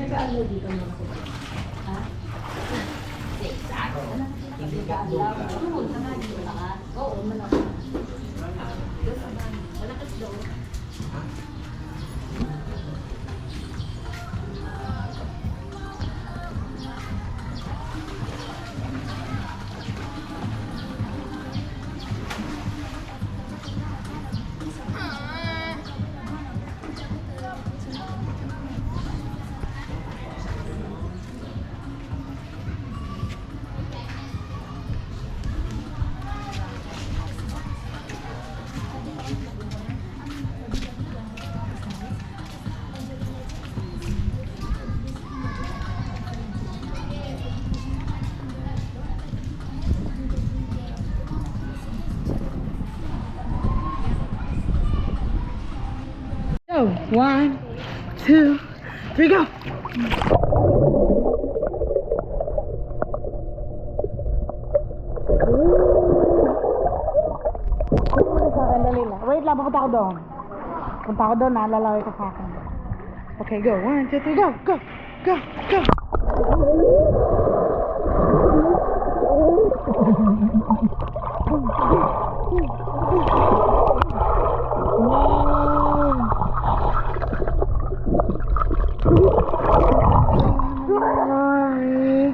nag-aalaw dito mga kapatid. Ha? Exacto. Nag-aalaw. Oo, sama dito ka. Oo, malaki. Malakas daw. Go. 1, 2, 3, go. Wait lang, pupunta ako doon. Punta ako doon, nalalaway ka sa akin. Okay, go. 1, 2, 3, go. Go. Go. Go. Ay,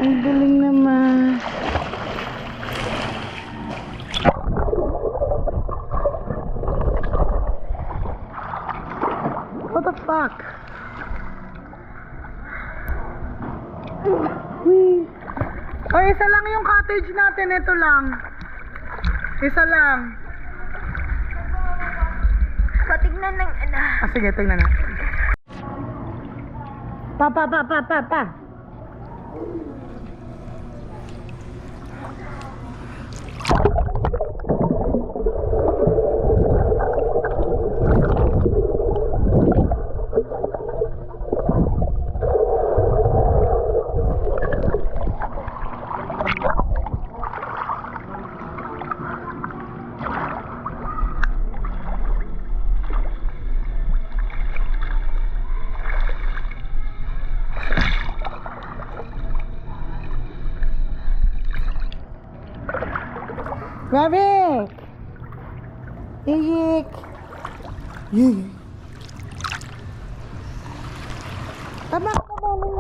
ang galing naman. What the fuck? Wee. Ay, isa lang yung cottage natin. Ito lang. Isa lang. Patignan ng ano. Ah, sige, tingnan na. Pa. Rabbit! Yik! Yik! Tama ka naman.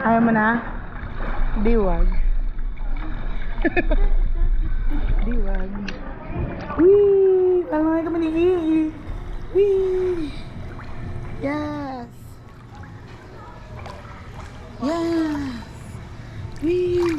Ayaw mo na? Diwag. Diwag. Wee! Parang kami ni Ii. Wee! Yes! Yes! Wee!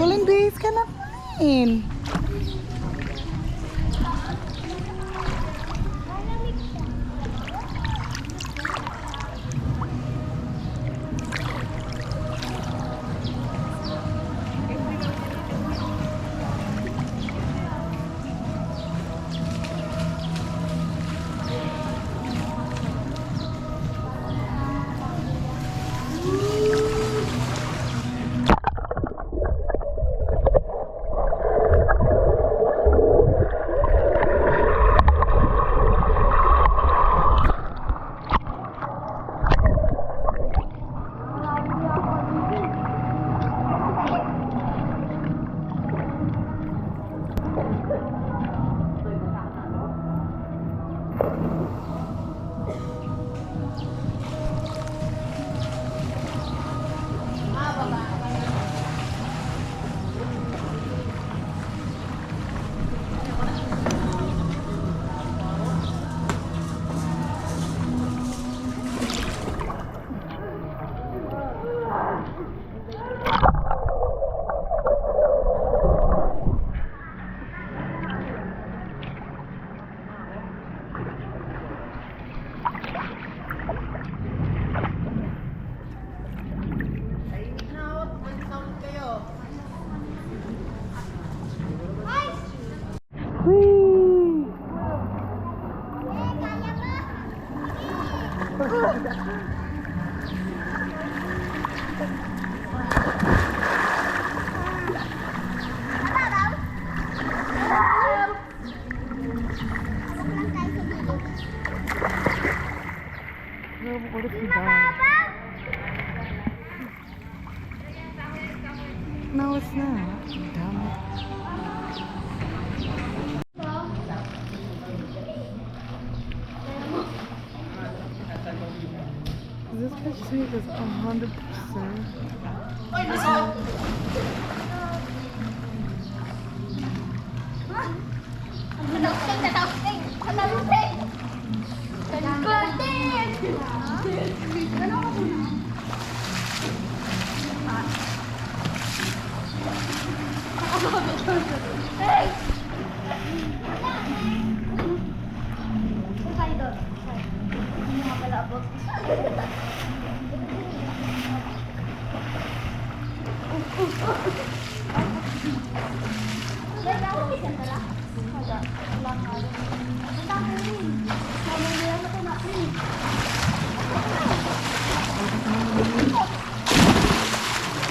Kailan days ka na kumain? Let's see this 100%.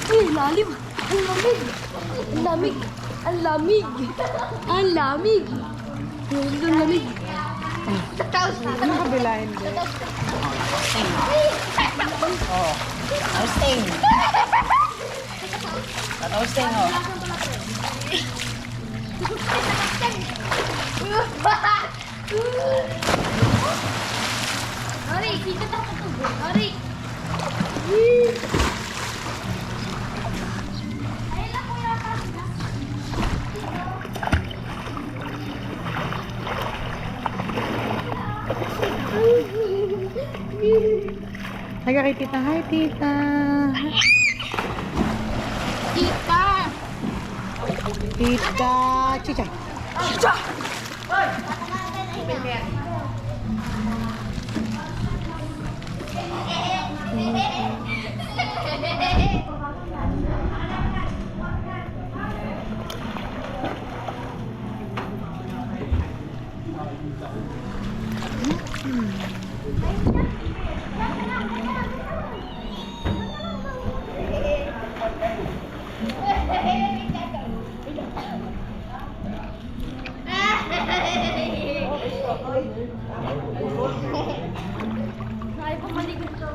Uy, lalim! Ang lamig! Ang lamig! Ang lamig! Ang lamig! Ang lamig! Ano kabila hindi? Oh. Toasting. Toasting, oh. Ari, sikat ako to. Ari! Ayun lang po yata. Hi kay tita. Hi tita. Tita! Tita Chicha. Ay, pumaligot ko.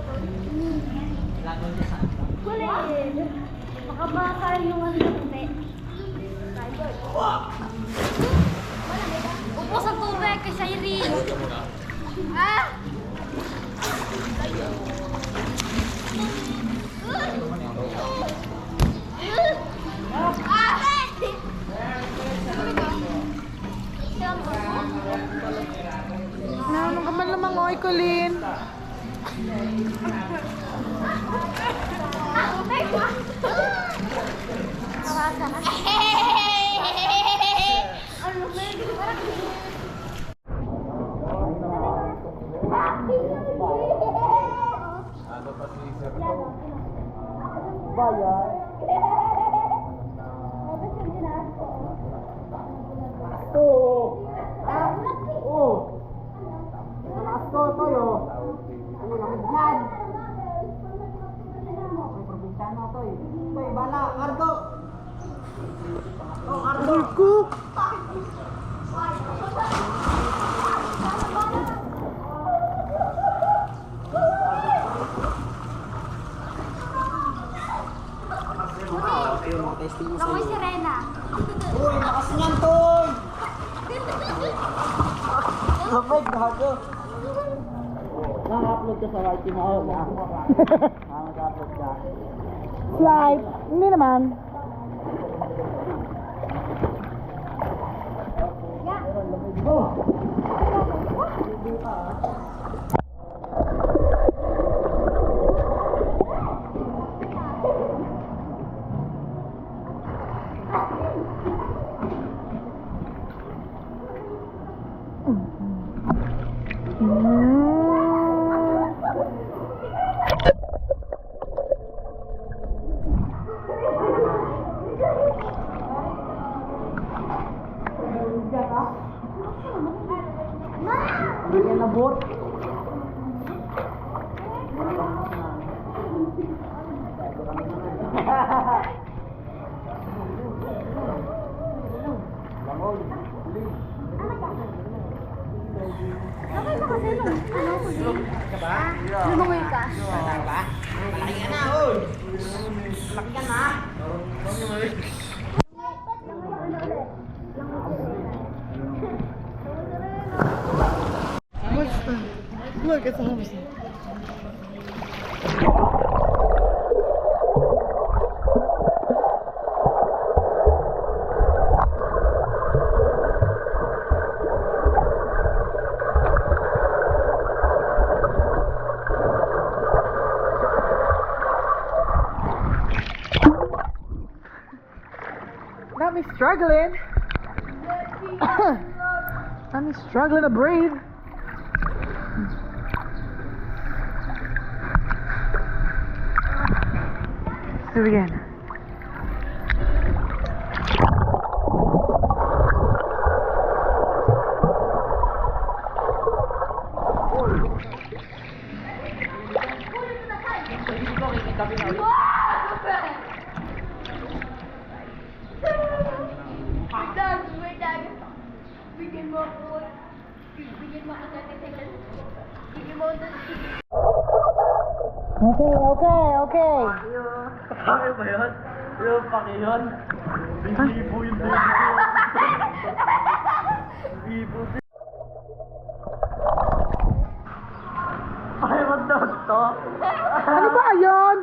Baka makakain yung ano hindi. Upos ang tubig kay Shireen. Ah! Ano ka man lamang oy, Colleen? Cook. Langoy si Rena. Uy, lakas niyan, Toy! Sabay, gago. Naka-upload ka sa YT mo, na? Naka-upload ka. Slide. Hindi naman. Ganyan na bot. Lumangoy ka. Malaki ka na, oy! Malaki ka na! What's that? Look, it's a hamster. Got me struggling. Got me struggling to breathe. Let's do it again. Okay. Kaya ba yun? Yung paki yun? Bibo yun. Bibo. Ay, magdokto. Ano ba yun?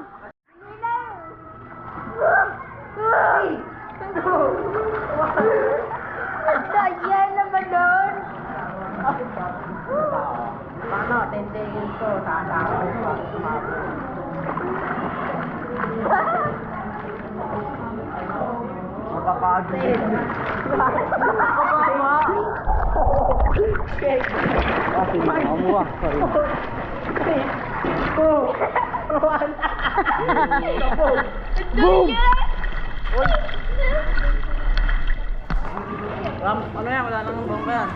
Yan naman doon. Paano? 10 seconds ko. Tatakaw ko. Mapapagod. Mapapama. Kasi mamuha. Boom! Ano yan? Wala nang bomba yan.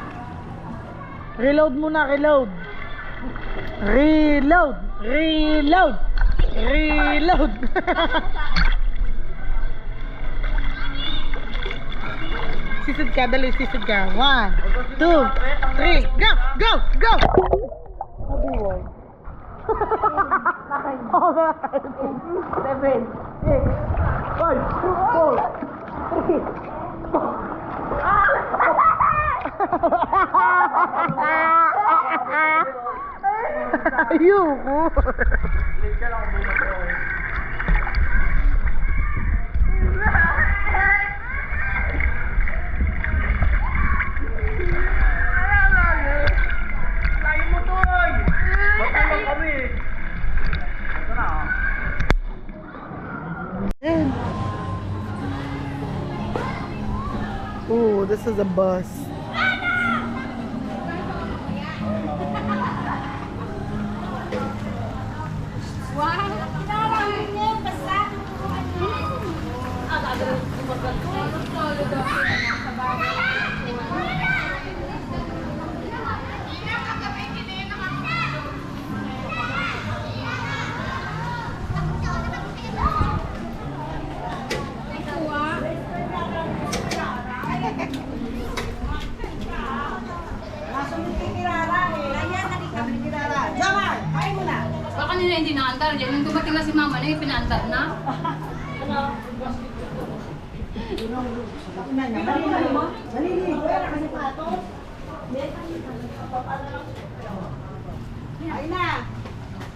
Reload muna, reload. Reload. Sisid ka, dali, sisid ka. 1, 2, 3, go! Sabi 7, 6, 5, 4, Ayoko. Layo mo to oy! Matulog kami! Ito na oh. Ooh, this is a bus. Baka nila hindi naandar. Nung dumating na si mama na yung pinaandar na.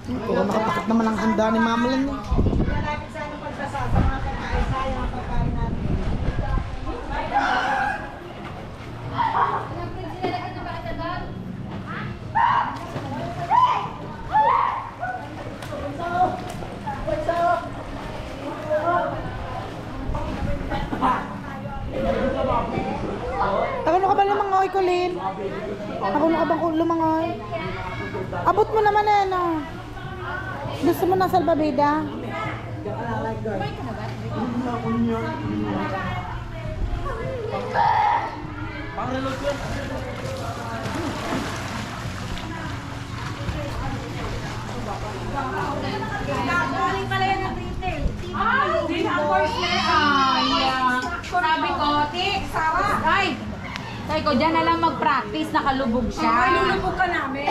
Oo, nakatakot naman ang handa ni Mama Lan. Ako ka ba lumangoy, Colin? Ako ka bang lumangoy? Abot mo naman eh, no? Gusto mo ng salbabida? Sabi ko, Tik, Sarah. Ay! Sabi ko, dyan na lang mag-practice, nakalubog siya. Ay, lulubog ka namin.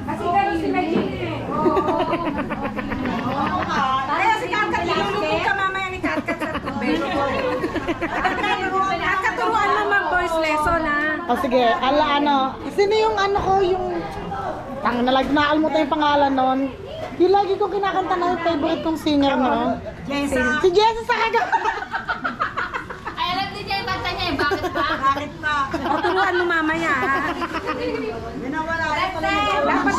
Kasi gano'n si Medjin eh. Kaya si Katkat, lulubog ka mamaya ni Katkat sa tubig. At katuruan mo mag-voice lesson ha. O sige, ala ano, sino yung ano ko, yung Ang nakalimutan yung pangalan nun. Yung lagi kong kinakanta na yung favorite kong singer noon. Si Jessa sa kaga. Ay, alam din niya yung kanta niya eh. Bakit ba? Bakit pa? Tuturuan mo mamaya. Dapat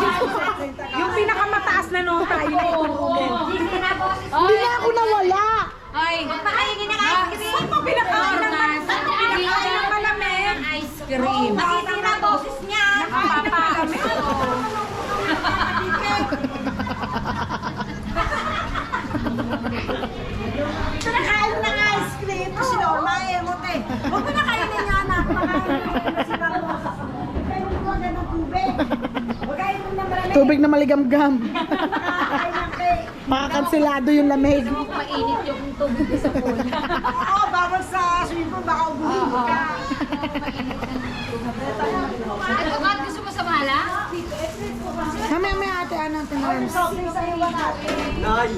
yung pinakamataas na nota, yun ay ituturo mo. Hindi na ako nawala. Ay, Pakainin ng ice cream. Saan mo pinakain ng malamig? ice cream. Masisira boses niya. Nakapapalamig. Ito na kain ng ice cream. Kasi Norma, emot eh. Huwag mo na kainin niya, anak. Pakainin masisira boses. Kainin mo agad ng tubig. Huwag kainin mo ng malamig. Tubig na maligam-gam. Kakain ng cake. Makakansilado yung lamig. Mainit yung tubig sa pool. Oo, bawal sa swimming pool. Baka ubuhin ka. At bakit gusto mo sa mala? Mamaya ate, ano natin na Nay!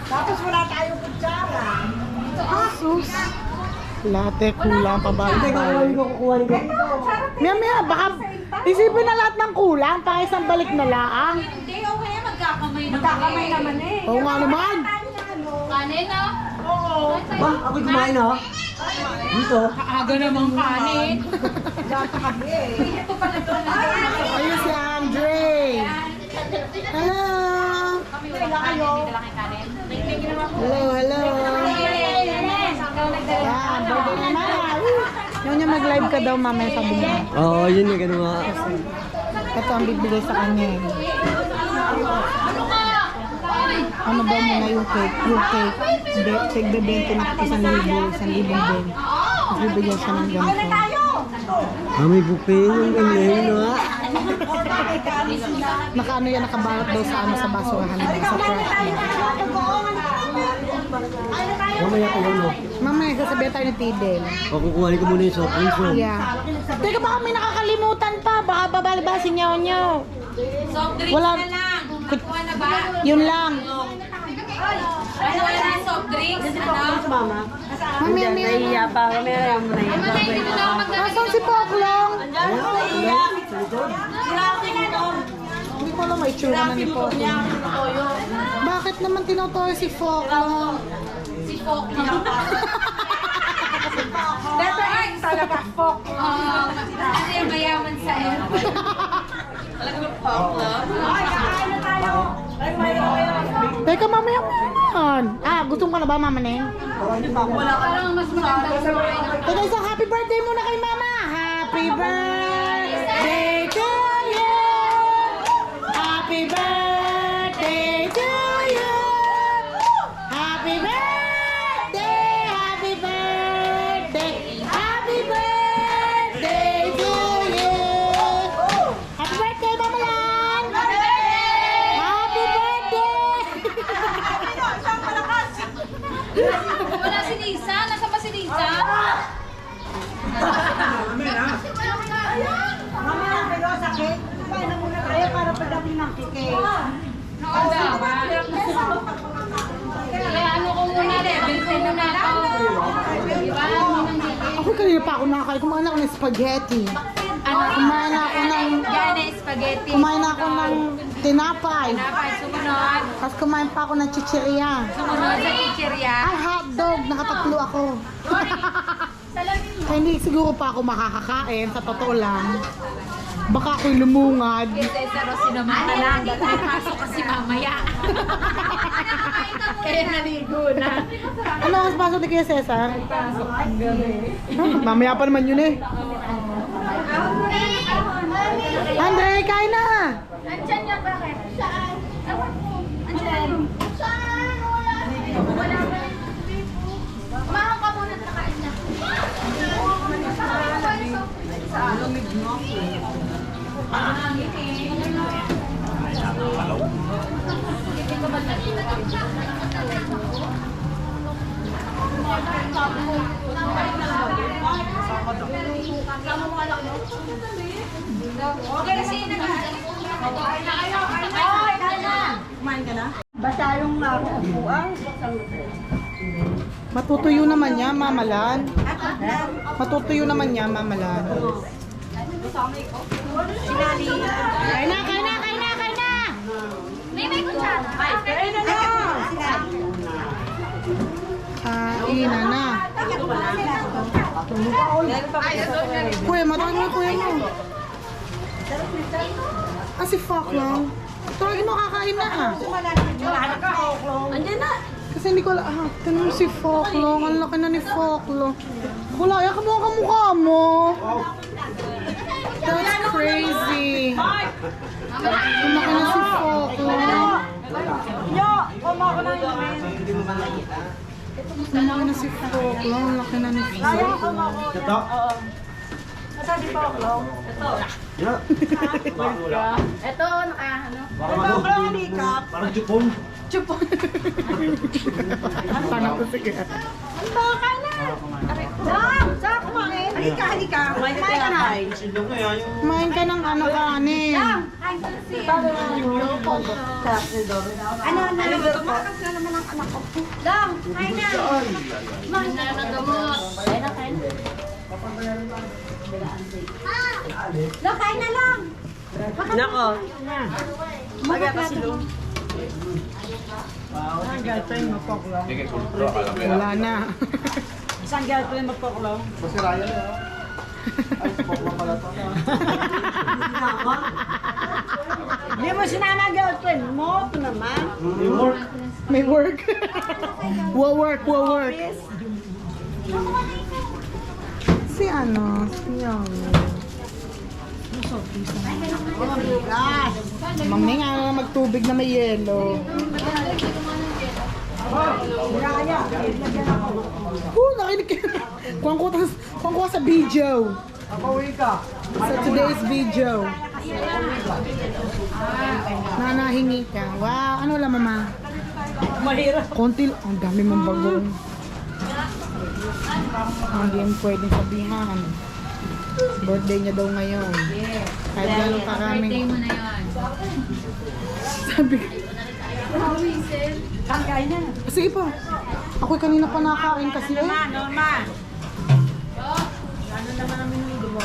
Tapos wala tayong kutsara. sus. Latte, kulang, pabalik. kukuha ni Maya, baka isipin na lahat ng kulang, para isang balik na laang. Hindi, okay. Magkakamay naman. Magkakamay naman eh. Oo nga naman. Kanin na. Oo. Ba, ako'y kumain ha? Dito? Aga namang kanin. Ayun si Andre. Hello. Hello, hello. Yan, birthday na naman. Yung niya mag-live ka daw mamaya sabi niya. Oo, yun yung gano'n nga. Ito ang bibigay sa kanya. Ano ka? Ay! Ano ba mo na yung cake? Yung cake. Tig-bebente na 1,000, 1,000 din. Bibigyan siya ng ganito. May buffet yung ganyan, no ha? Nakaano yan, nakabalot daw sa ano sa basurahan sa trash. Mamaya ko yun, no? Mamaya, sasabihan tayo ni Tidel. O, kukuhanin ko muna yung soft drinks, no? Yeah. Teka, baka may nakakalimutan pa. Baka babalibasin niyo. Soft drinks Wala. na lang. Kuha na ba? Yun lang. Ano wala na soft drinks? Ano? Mamaya. pa. Mamaya mo na Mama, hindi ko na ako magdala. Nasaan si Poklong? Hindi ko alam, may tsura na ni Poklong. Bakit naman tinutoy si Poklong? Si Fok na. Dito ay talaga pok. Kasi mayaman sa air. Talagang Fok na. Ay, kakain na tayo. Ay, Teka, mamaya mo yan. Gutom ka na ba, Mama Neng? Wala ka lang mas magandang kumain. Teka, isang happy birthday muna kay Mama. Happy birthday to you. Happy birthday to you. Happy birthday, happy birthday, happy birthday to you. Happy birthday, Mama Lan. Happy birthday. Wala si Lisa. Nasa ba si Lisa? Mamaya pero sa cake. Kumain na muna tayo para pagdating ng cake. Wala ba? Kaya ano ko muna, level 10 na ako. Diba? Ako kanina pa ako nakakain. Kumain ako ng spaghetti. Ano? Kumain ako ng... Yan na spaghetti. Kumain ako ng tinapay. Napay, sumunod. Tapos kumain pa ako ng chichirya. Sumunod sa chichirya. Ay, hotdog. Nakatatlo ako. Kaya hindi siguro pa ako makakakain. Sa totoo lang. Baka ako'y lumungad. Kasi sa Rosie naman talaga. Pasok kasi mamaya. Kaya naligo na. Ano ang pasok ni Kuya Cesar? Mamaya pa naman yun eh. Andre, kain na! Andiyan niya, bakit? Saan? Andiyan. Saan? Wala. Kumahan ka muna at nakain na. Okay, sino na? Kumain ka na? Basta yung upuan. Matutuyo naman niya, mamalan. Matutuyo naman niya, mamalan. Sinali. Kain na, kain na, kain na, kain na! May kutsara. Kain na lang. Sinali. Kainan na. Kuya, matawag mo yung kuya mo. Si Fuck lang. Tawagin mo, kakain na ah. Andiyan na. Kasi hindi ko alam. Tanong mo si Fuck lang. Ang laki na ni Fuck lang. Kulaya ka mo ang kamukha mo. That's crazy. Ang laki na si Fuck lang. Yo, kuma ko na yun. Ang laki na si Fuck lang. Ang laki na ni Fuck. Kaya kuma ko. Ito? Nasa di pa ako. Yeah. Ito, ano? Parang Ito ano? ako ang likap. Parang chupon. Paano ko sige. Ito ka na. Sa kumain. Halika, halika. Kumain ka na. Silong nga yan yung... Kumain ka ng ano kanin. Ano na? Tumakas na naman ang anak ko. Dong, kain na. Mahal na ng gamot. Kain na, kain na. Dong, kain na lang. Nako. Magaya pa silo. Wala na. Isang girlfriend magpakulong. Masiraya na yun. Ay, sumokla pala ito. Hindi mo sinama ang girlfriend mo. Ito naman. Yung work. May work. Work. Si ano? Si Mami nga na magtubig na may yelo. Nakinig ka. Kuwang ko sa video. Napauwi ka. Sa today's video. Nanahingi ka. Wow, ano lang mama? Mahirap. Konti, ang dami mong bagong. Hindi yung pwedeng sabihan. Birthday niya daw ngayon. Kahit gano'ng karaming. Birthday mo na yun. Sabi ko. Kain na. Sige pa. Ako'y kanina pa nakain kasi eh. Norma. Ano naman ang minudo mo?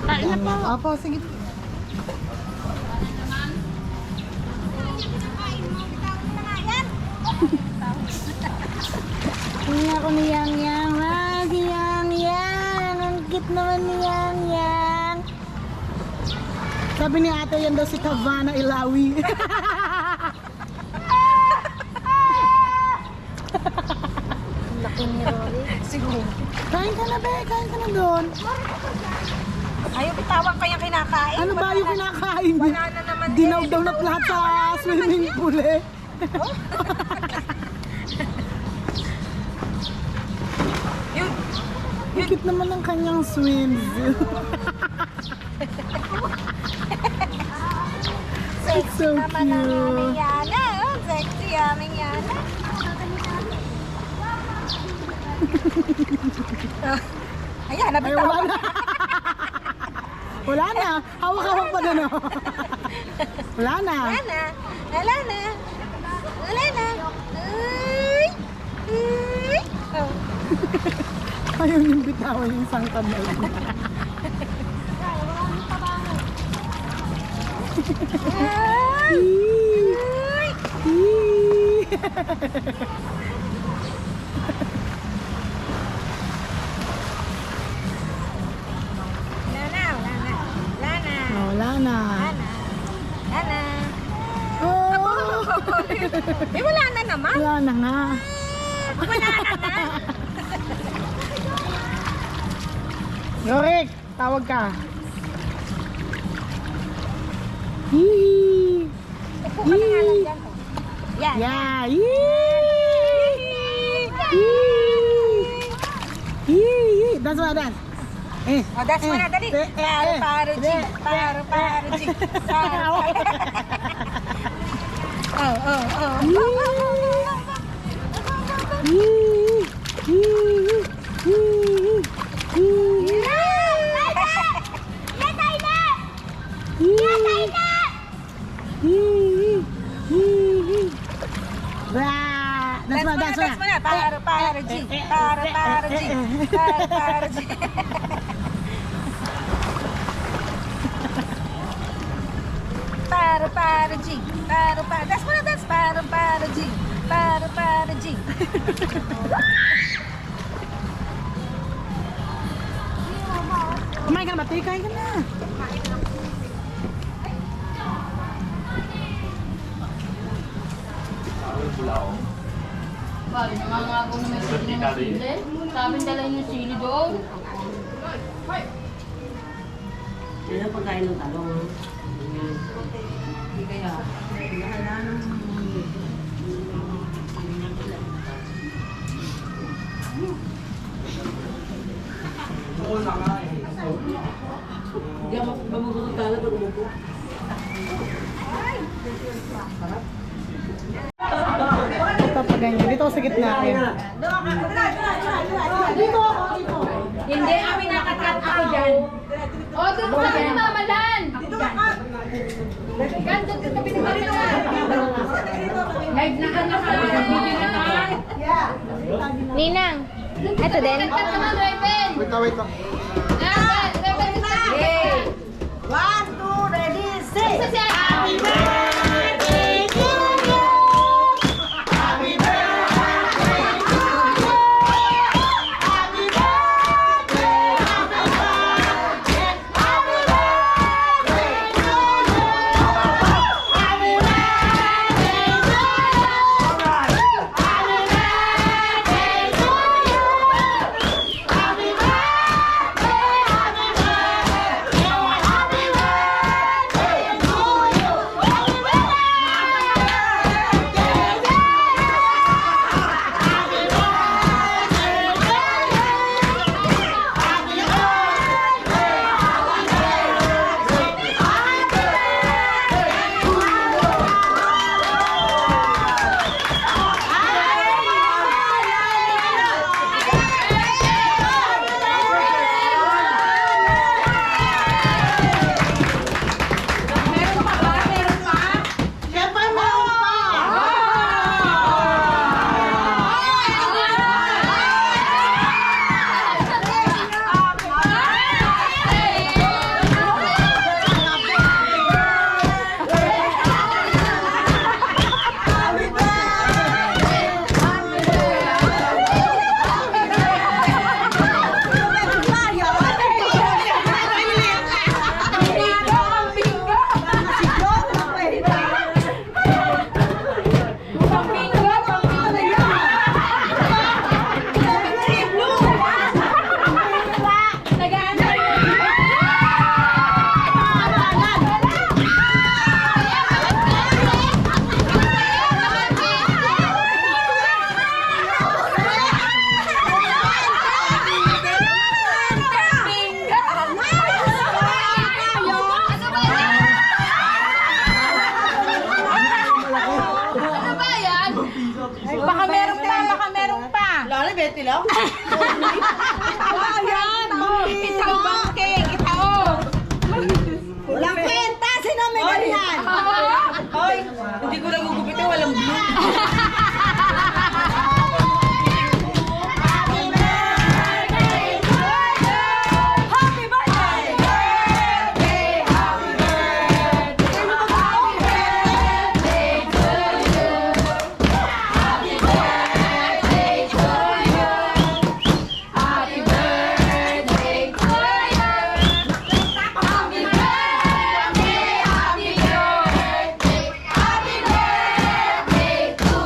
Kain na pa. Apo, sige. Tingnan ako ni Yang Yang. Si Yang Yang. Ang cute naman ni Yang Yang. Sabi ni ate yan daw si Tavana Ilawi. Laki ni Rory. Siguro. Kain ka na be, kain ka na doon. Ayaw bitawag pa yung kinakain. Ano ba yung kinakain? Wala na naman Dinaw daw na lahat sa swimming pool eh. Higit naman ang kanyang swimsuit. It's so cute. Yana. Oh, sexy aming Yana. Ayan, Ay, nabitaw. wala na. Wala na. Hawak-hawak pa na no. Wala na. Wala na. Wala na. Wala na. Uy. Uy. Oh. Ayaw niyong bitawan yung isang kamay. Uy. Uy. Wala na. Oh, Eh, wala na naman. wala na nga. Wala na na. Yorick, tawag ka. Yee! Upo ka na nga lang dyan. Yan. Yeah! Yee! Yee! Yee! Dance mo na, dance. O, that's mo na, dali. Paro, G. Paro, G. Oh. Yee! Yee! Yee! Yee! Dance mo na. Dance mo na. Para G. Para G. Para G. Para G. Dance mo na, dance. Para G. Para G. Kumain ka na ba? Kain ka na. Bali, nangangako na may sili ng sili. Sabi dala yung sili doon. Yan ang pagkain ng talong. Hindi kaya. Hindi ako mamugod ka na pag umupo. Ito pa ganyan. Dito ako sa gitna. Ayan. Dito ako, dito. Hindi, kami nakakat ako dyan. O, doon ka kami mamalan. Gan, doon ka kami mamalan. Live na ka na ka. Video na ka. Ninang, eto din. Kat naman, Raven. Wait lang. Ah, Raven, Okay. 1, 2, ready, say! Isa siya. Happy birthday to you! Happy birthday to you! Happy birthday! Happy birthday! Happy birthday to you! Happy birthday to you! Happy birthday to you! Happy birthday! Happy Baka meron pa. Lalo, Betty lang. Ayan! Itao bangking. Itao. Walang kwenta! Sino may ganyan? Hoy, hindi ko lang gugupitin. Walang blue. Happy birthday to you! Happy birthday! Happy birthday! Happy birthday to you! Happy birthday to you! Happy birthday to you! Happy birthday! Happy birthday! Happy birthday to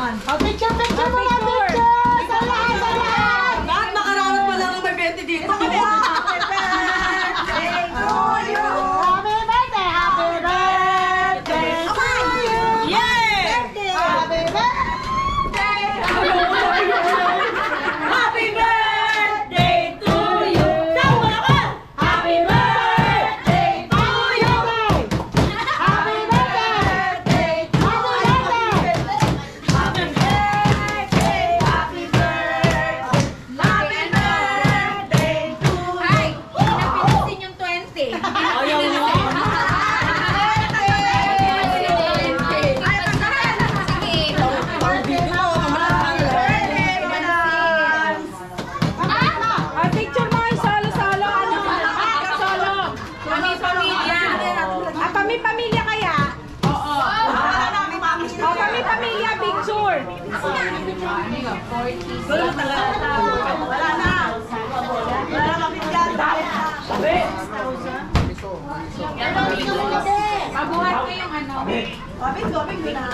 Yan. Oh, picture, picture mga picture! Sa lahat, sa lahat! Bakit makararat pa lang ang may 20 dito? Happy birthday to you! Happy birthday! Happy birthday to you! Yeah! Happy birthday! Happy birthday to you! Sama ka! Happy birthday to you! Happy birthday! Happy birthday! Happy birthday! Happy birthday! Happy birthday to you! Ay, napinusin yung 20. Ayaw mo! Picture mo ay solo-solo. Ano? Solo. Kami pamilya. Pamilya kaya? Oo. Pamilya picture. Wala talaga. Wala na. Wala kami dyan. Pabuhat ko yung ano. Gobing na.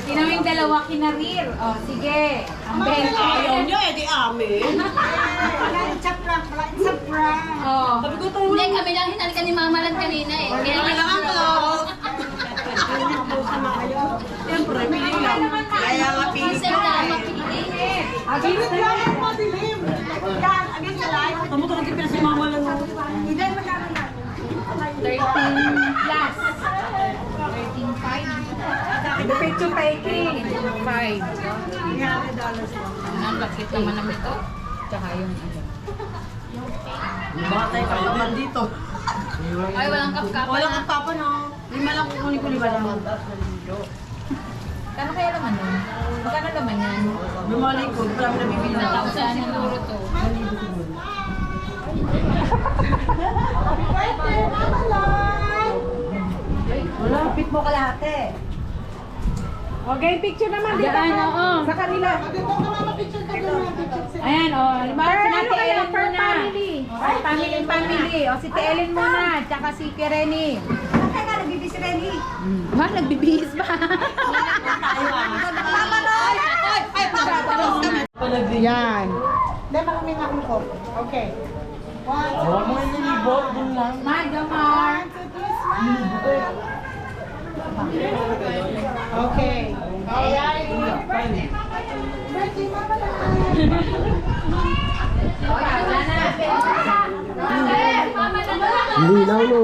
Kinaming dalawa kinarir. O, sige. Ang benta. Ayaw nyo, edi amin. O. Hindi, kami lang hinalikan ni Mama lang kanina eh. Kaya Kailangan ko. Siyempre, pili lang. Kaya nga pili Sir, mapili. Agis na lang ang madilim. Tamo ka nagkipila si mama lang. 13 plus. 13.5. Picture taking. 5. Ang bakit naman ng ito? Tsaka yung ano. Baka tayo kapapan dito. Ay, walang kapkapan. Wala kang papa no. Lima lang kukunin ko lima lang. Kano kaya naman nun? Magkano naman yan? Bumalik ko, marami na bibili na tao. Saan siguro to? Wala, pit mo kalahati. Okay, picture naman dito. Diyan, oo. Sa kanila. Dito ka mama, picture ka doon. Ayan, o. Halimbawa, si Ano Ate kaya? Ellen Per muna. family. Family. O, si Ate Ellen muna. Tsaka si Kireni. Kaya nga, nagbibisi rin eh. Ba, nagbibihis ba? Mama no! Yan. Hindi, marami nga akong ko. Okay. Huwag mo yung libot, dun lang. Magamar. Okay. Alright. Linaw mo.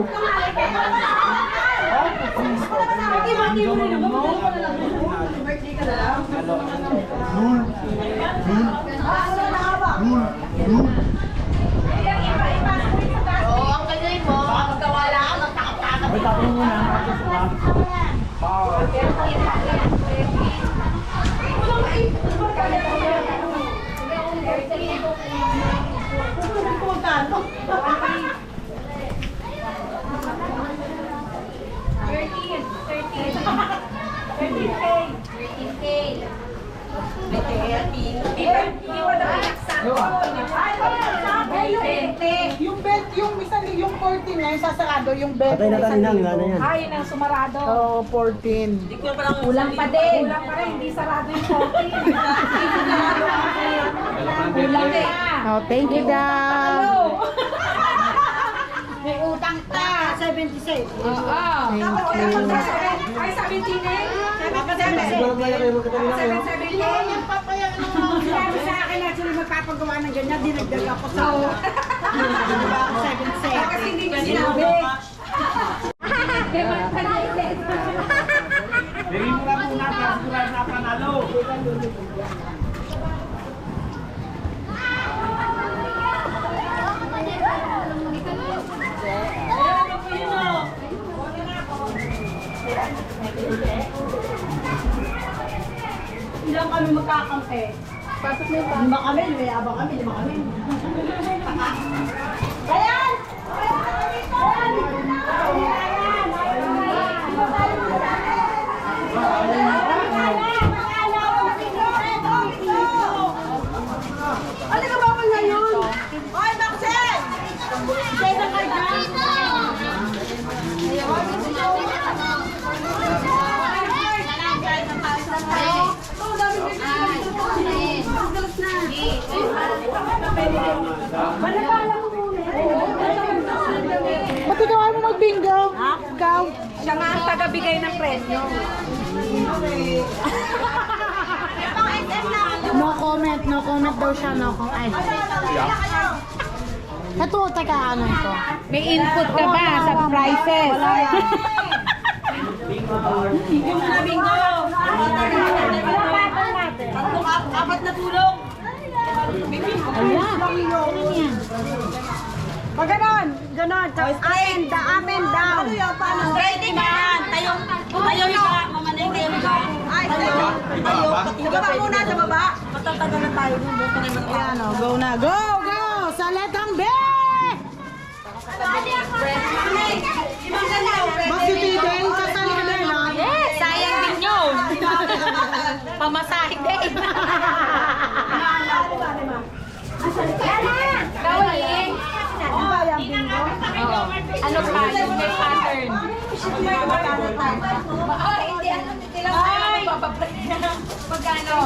May tapong muna. Yung bed, yung isa yung 14 na yung sasarado, yung bed. Patay na tayo nang, wala na yan. Ay, yun ang sumarado. Oo, 14. Hindi ko na palang Kulang pa din. Kulang pa rin, hindi sarado yung 14. Kulang pa. Oh, thank you daw. May utang ka. 76. Oo. Thank you. Ay, 17 eh. Siguro kaya kayo magkatalina kayo. Sinabi sa akin na sila magpapagawa ng ganyan, dinagdag ako sa diba ako 7-7. Kasi hindi niya sinabi. Bigyan mo lang muna para sigurado na panalo. Ilang kami magkakampi? Lima kami, may abang kami, lima kami. Ayan! Ano ka ba ako ngayon? Oy, Maxel! Kaya ka dyan! Manapala mo muna. Ba't ikaw ayaw mo mag-bingo? Ikaw? Siya nga ang taga-bigay ng premyo. No comment daw siya, no comment. Ay. Ito, teka, ano ito? May input ka ba sa prices? Apat na tulong. Pag ganon. Amen down. Ano yun? Paano? Ready na yan. Tayo ka. Mamanay ka. Ay, tayo. Sa baba muna, sa baba. Matatagal na tayo. Ayan, oh, go na. Go! Sa letang B! Bakit Eden? Kasali ka din, ha? Yes, sayang din yun. Pamasahe din. Gawin. Ano pa? Yung may pattern. Ay, hindi. Ano nila tayo magpapapray. Magkano?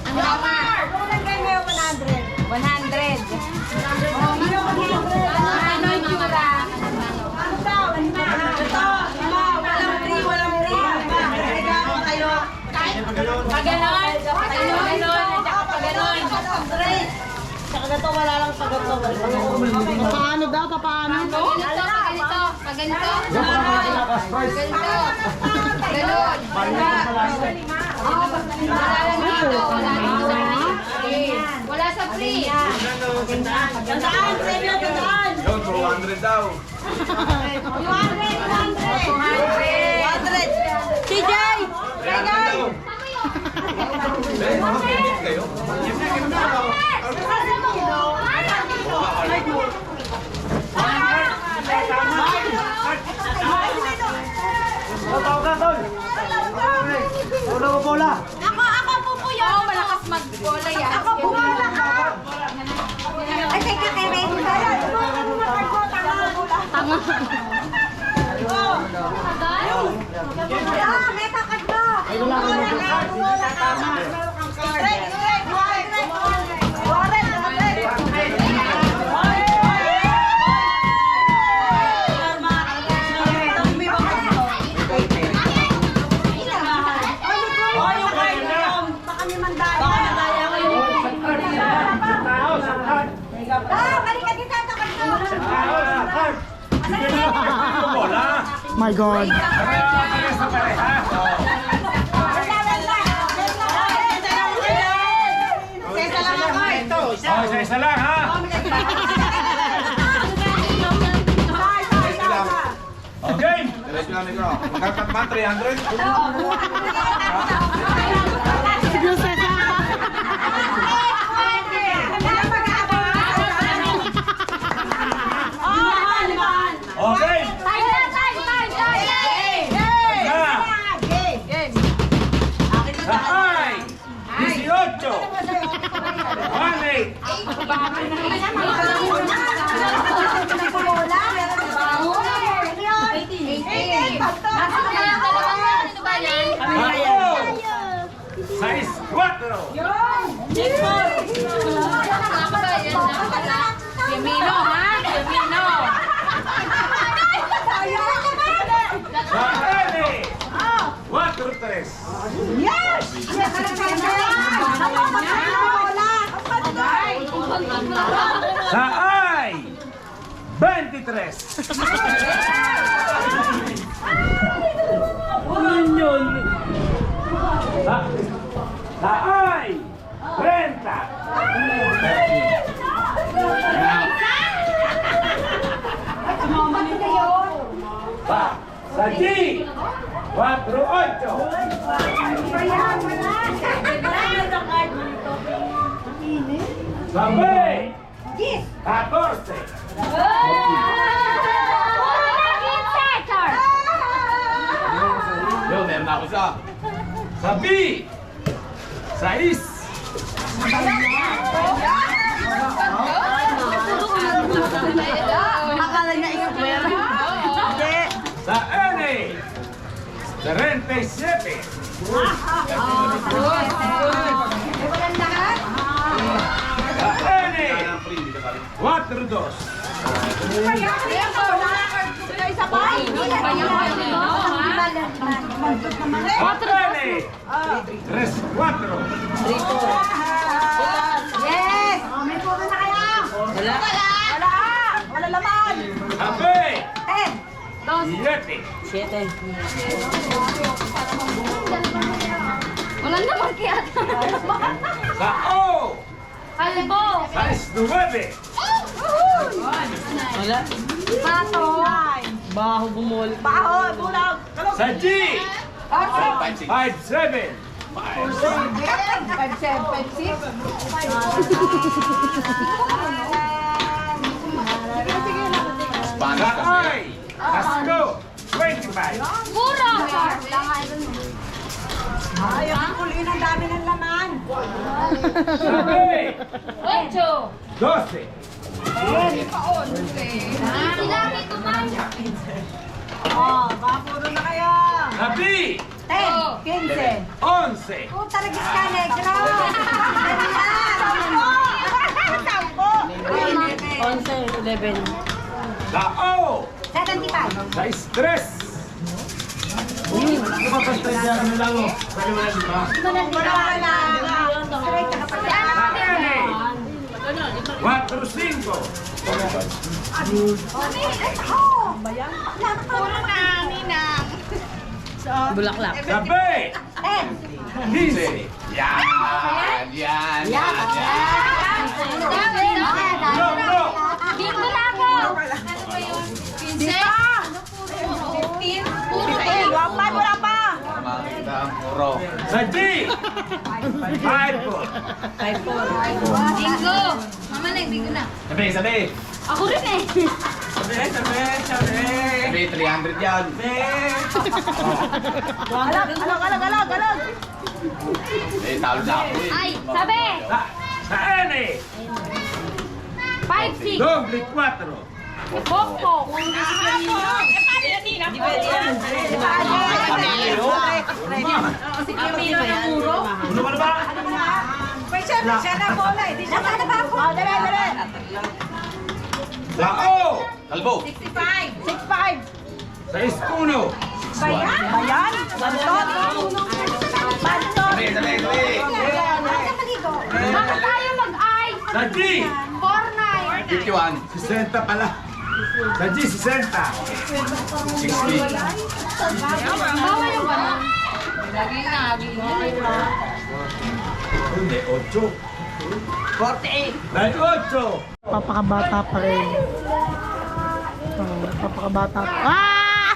Ang tama. 100. Ano yung tsura? Paganon. Paano daw? Paano? Ganito. Ganon. Wala sa free. Gandaan, Samuel, gandaan. Yun, 200 daw. 100. TJ! 300 daw. Kayo? Ako po po yun. Oo, malakas mag-bola yan. Ako, bumala ka! Ay, teka, kay Ray. Tanga. May kakad mo. My God. Isa lang ha. Okay. Diretso na nito. Magkakat ba 300? Sige, Cesar. Okay. Ay! 18! 18! Size 4! Yamino, ha? Yamino. Sa L! 4-3! Yes! Sa I! 23! Sa I! 30! Sa G! 4-8! Sa B! 14! Yo, meron na ako isa. Sa B! 6! Akala niya i-square. Hindi. Sa N! 37! Sa N! 1! Bene! 3-4. Yes! May puro na kayo! Wala! Wala laman! Sabi! 7. 7. Wala naman kaya. Sao! Kalbo. 6-9. Pato. Baho, bulag! Sa G! 5-7. 5-7, 5-6. Sa I! Casco! 25. Mura. Ayaw ang kulin, ang dami ng laman! Sa B! 8. 12. Silangit naman. Oh, baka puro na kayo! Sa B! 10, 15. 11. Oh, talagis ka, negro! 11. Sa O! 75. Sa stress! Sa N! 4-5. Bulaklak. Sa B! 15. Bro! Bingo na ako. Wala pa! Sa G! 5-4. Bingo. Mama na, bingo na. Sabi! Ako rin eh. Sabi, 300 yan. Alag! Eh, talo na ako eh. Ay, sabi. Sa N! 5-6. Doble 4. Popo. Ano ba na ba? Siya na bola, hindi siya na ba ako? Dali! Sa O! Kalbo. 65. Sa Espuno! Bayan? Bantot? Sabi. Bakit tayo mag-ay? Sa G! 4-9. 51. 60 pala. Sa G, 60. 60. Bawal yung gano'n. Laging Hindi, 8. 48. Dahil 8. Papakabata pa rin. Papakabata pa. Ah!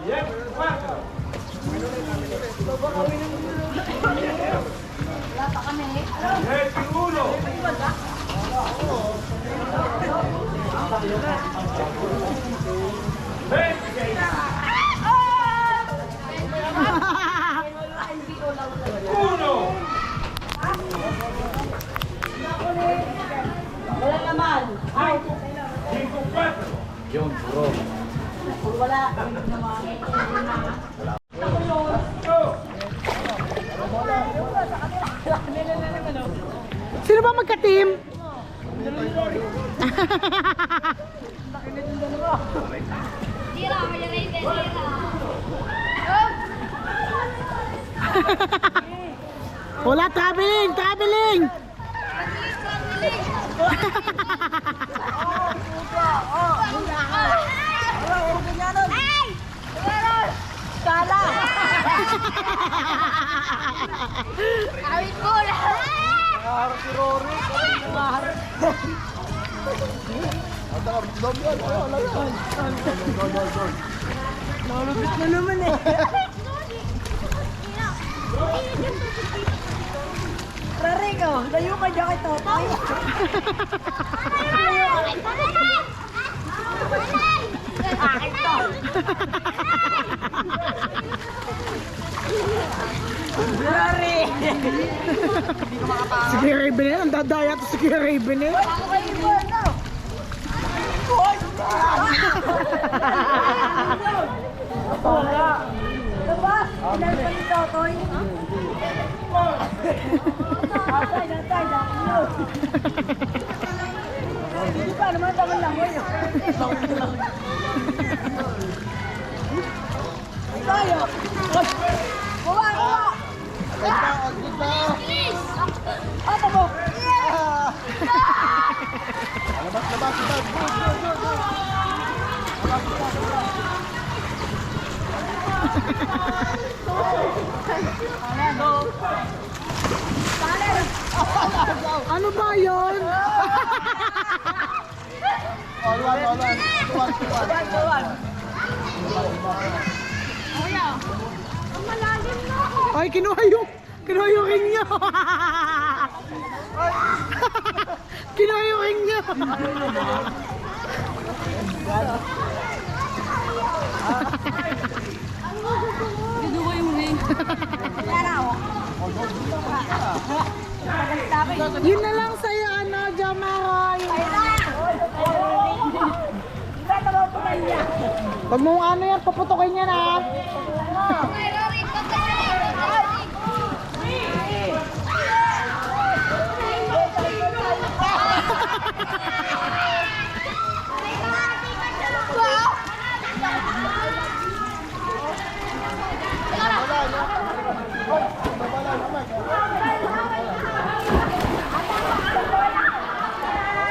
Yes, 4. Yes, 1. Uno! Wala naman. 5-4. Yun, bro. Wala. Sino ba magka-team? Tira, may rin tira. Wala, traveling! Ay! Kala. Awit ko lang. Nalupit na naman eh. Rarico, layo ka dyan kay Totoy. Akin to. Rari. Sige, Raven, ang dadaya to sige, Raven eh. Ako kayo mo, ano? Wala. Diba? Ilan pa ni Totoy? Atay, Hindi pa naman tama lang mo yun. Tayo. Kuha, kuha. Apa mo? Ano ba yun? Ay, kinuha yung ring niya. Kinuha yung ring niya. Yun na lang sa'yo, ano, Jamaroy. Pag mo ano yan, paputukin yan, ha?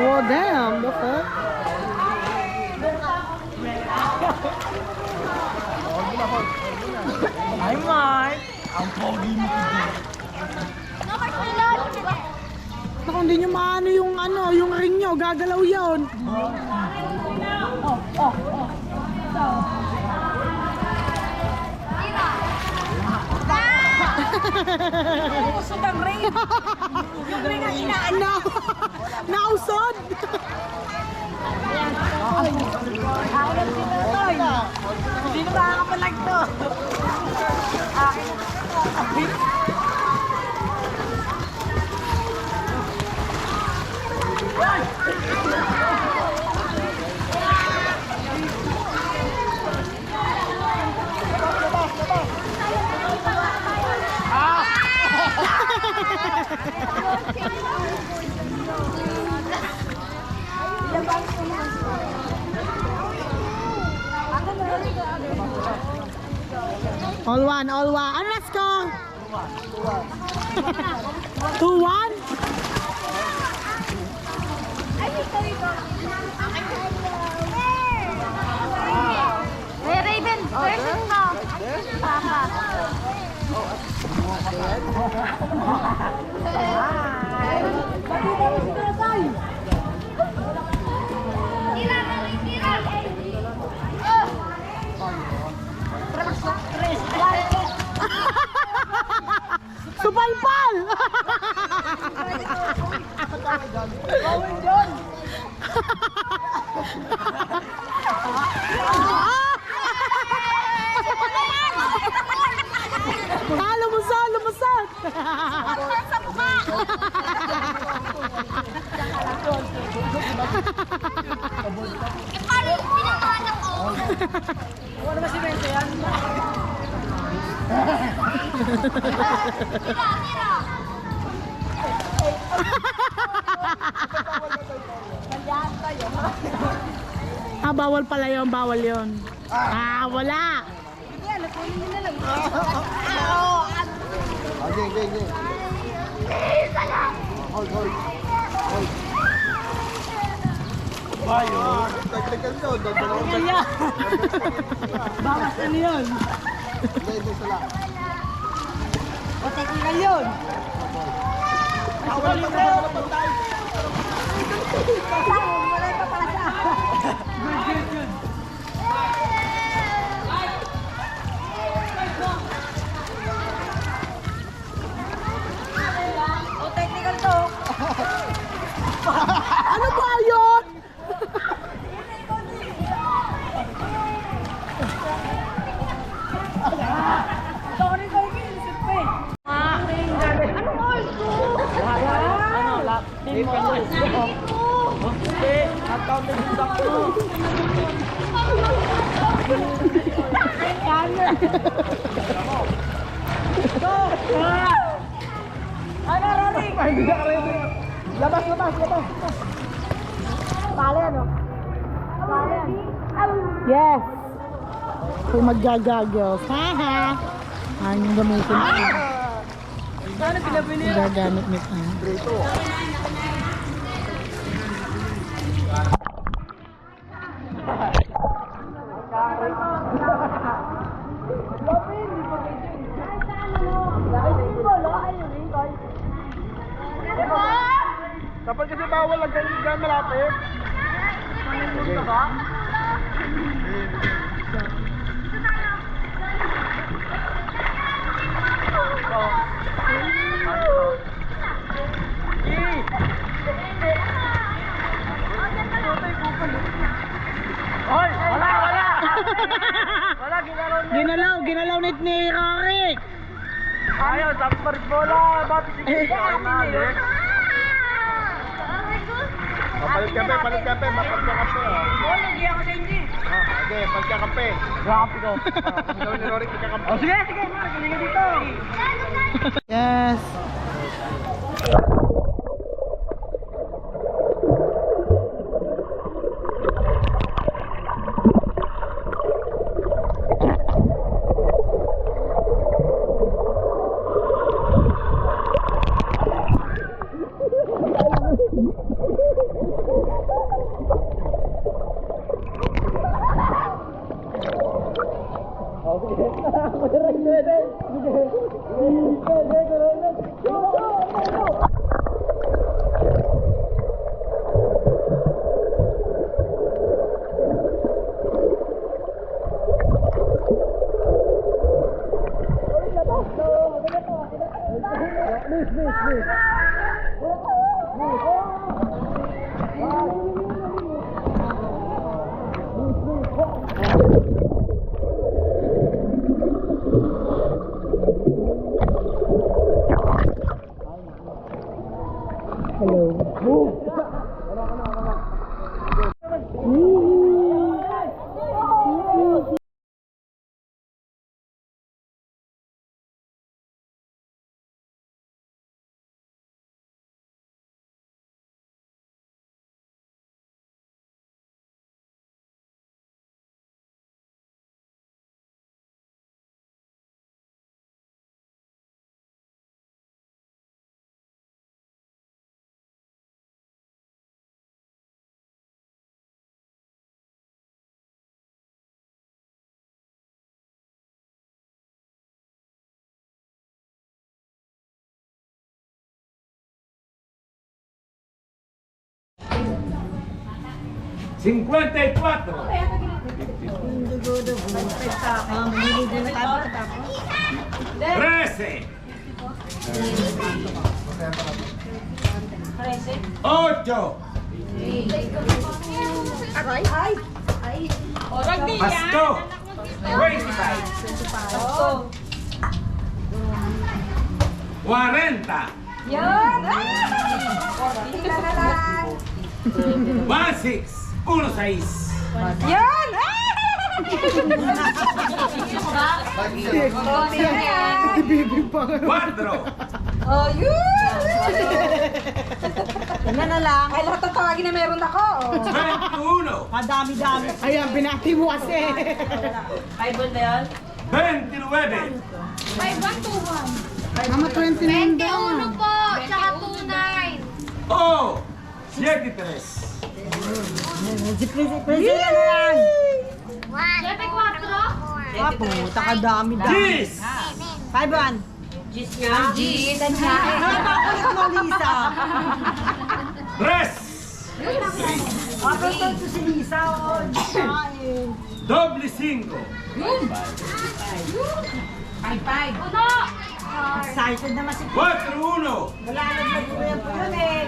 Oh, damn, the fuck? Ay, Mark! Ang pogi mo. Naku, hindi nyo maano yung ano, yung ring nyo, gagalaw yun. Usod ang ring. Yung ring ang inaan. Nausod! Ako lang sinutoy. Hindi na makakapalag to. Akin na. All one, all one. Ano na score? 2-1? Hey, Raven, versus mo. Papa. Supalpal! Lumusad! Sa mukha. Paano yung pinakawalan ko? Ano ba si Bente yan? Tira. Bawal pala yun, bawal yun. Wala. Bayo. Tagtagal to. Bawas ano yun? O technical yun. Wala pa tayo. Wala pa pala siya. O technical to. Ano ba yun? Sorry, inisip pa eh. Anong oras ko? Ay, hindi ka ready. Labas. Yes. Kung mag-gagagos. Ha? Ano yung gamitin ko? Gagamit nito. Kapag kasi bawal lang ganyan malapit. Hoy! Wala! Wala, Ginalaw ni Rorik. Ayaw, tapos parit bola. Ba't sige? Palit kape. Magpagkakape. Nagyan ko sa inyo. Okay, pagkakape. Grabe ko. Gawin ni Rorik, pagkakape. Oh, sige. Sige dito. Yes. Pasto. 25. 40. Yan! 16. 16. Yan! Cuatro. Oh, yun! Yan na lang. Ay, lahat ng tawagin na meron ako. 21. Madami-dami. Ayan, binati mo kasi. 29. Mama, 29 daw. 21 po, tsaka 29. Oh. 73. Presila na lang. 74. Ah, puta ka dami-dami. 10. 5-1. Nakakulit mo, Lisa. 3. Ah, gusto ito si Lisa. Doble 5. Uno. Excited naman si 4-1. Wala naglag ko yan po yun eh.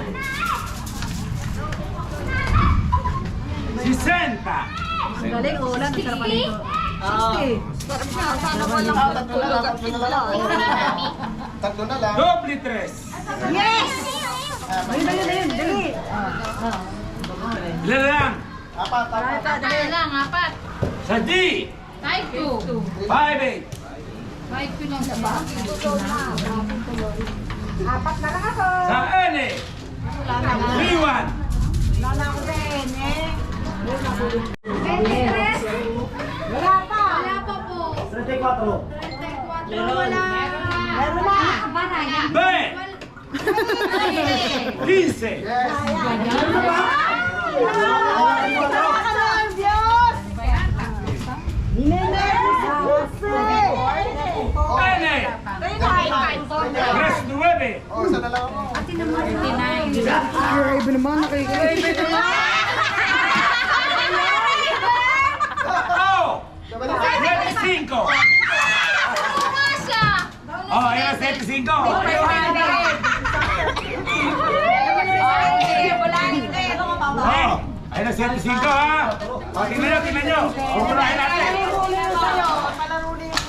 60. Ang galing, ulan. Di ka naman ito. 60. Tatlo na lang. Doble 3. Yes! Ayun, dali. Ilan lang? Apat. Ano lang, apat. Sa D. 5-2. 5-8. 5-2 lang sa ba? Apat na lang ako. Sa N. 3-1. Wala ko din eh. Wala pa. Wala pa po. 34. Meron na. B. 15. N. 39. Grabe naman, nakikinig. O. 75. Oh, era 75. Oh, era 75 ha. Oh, tingnan nyo. Pupulahin natin.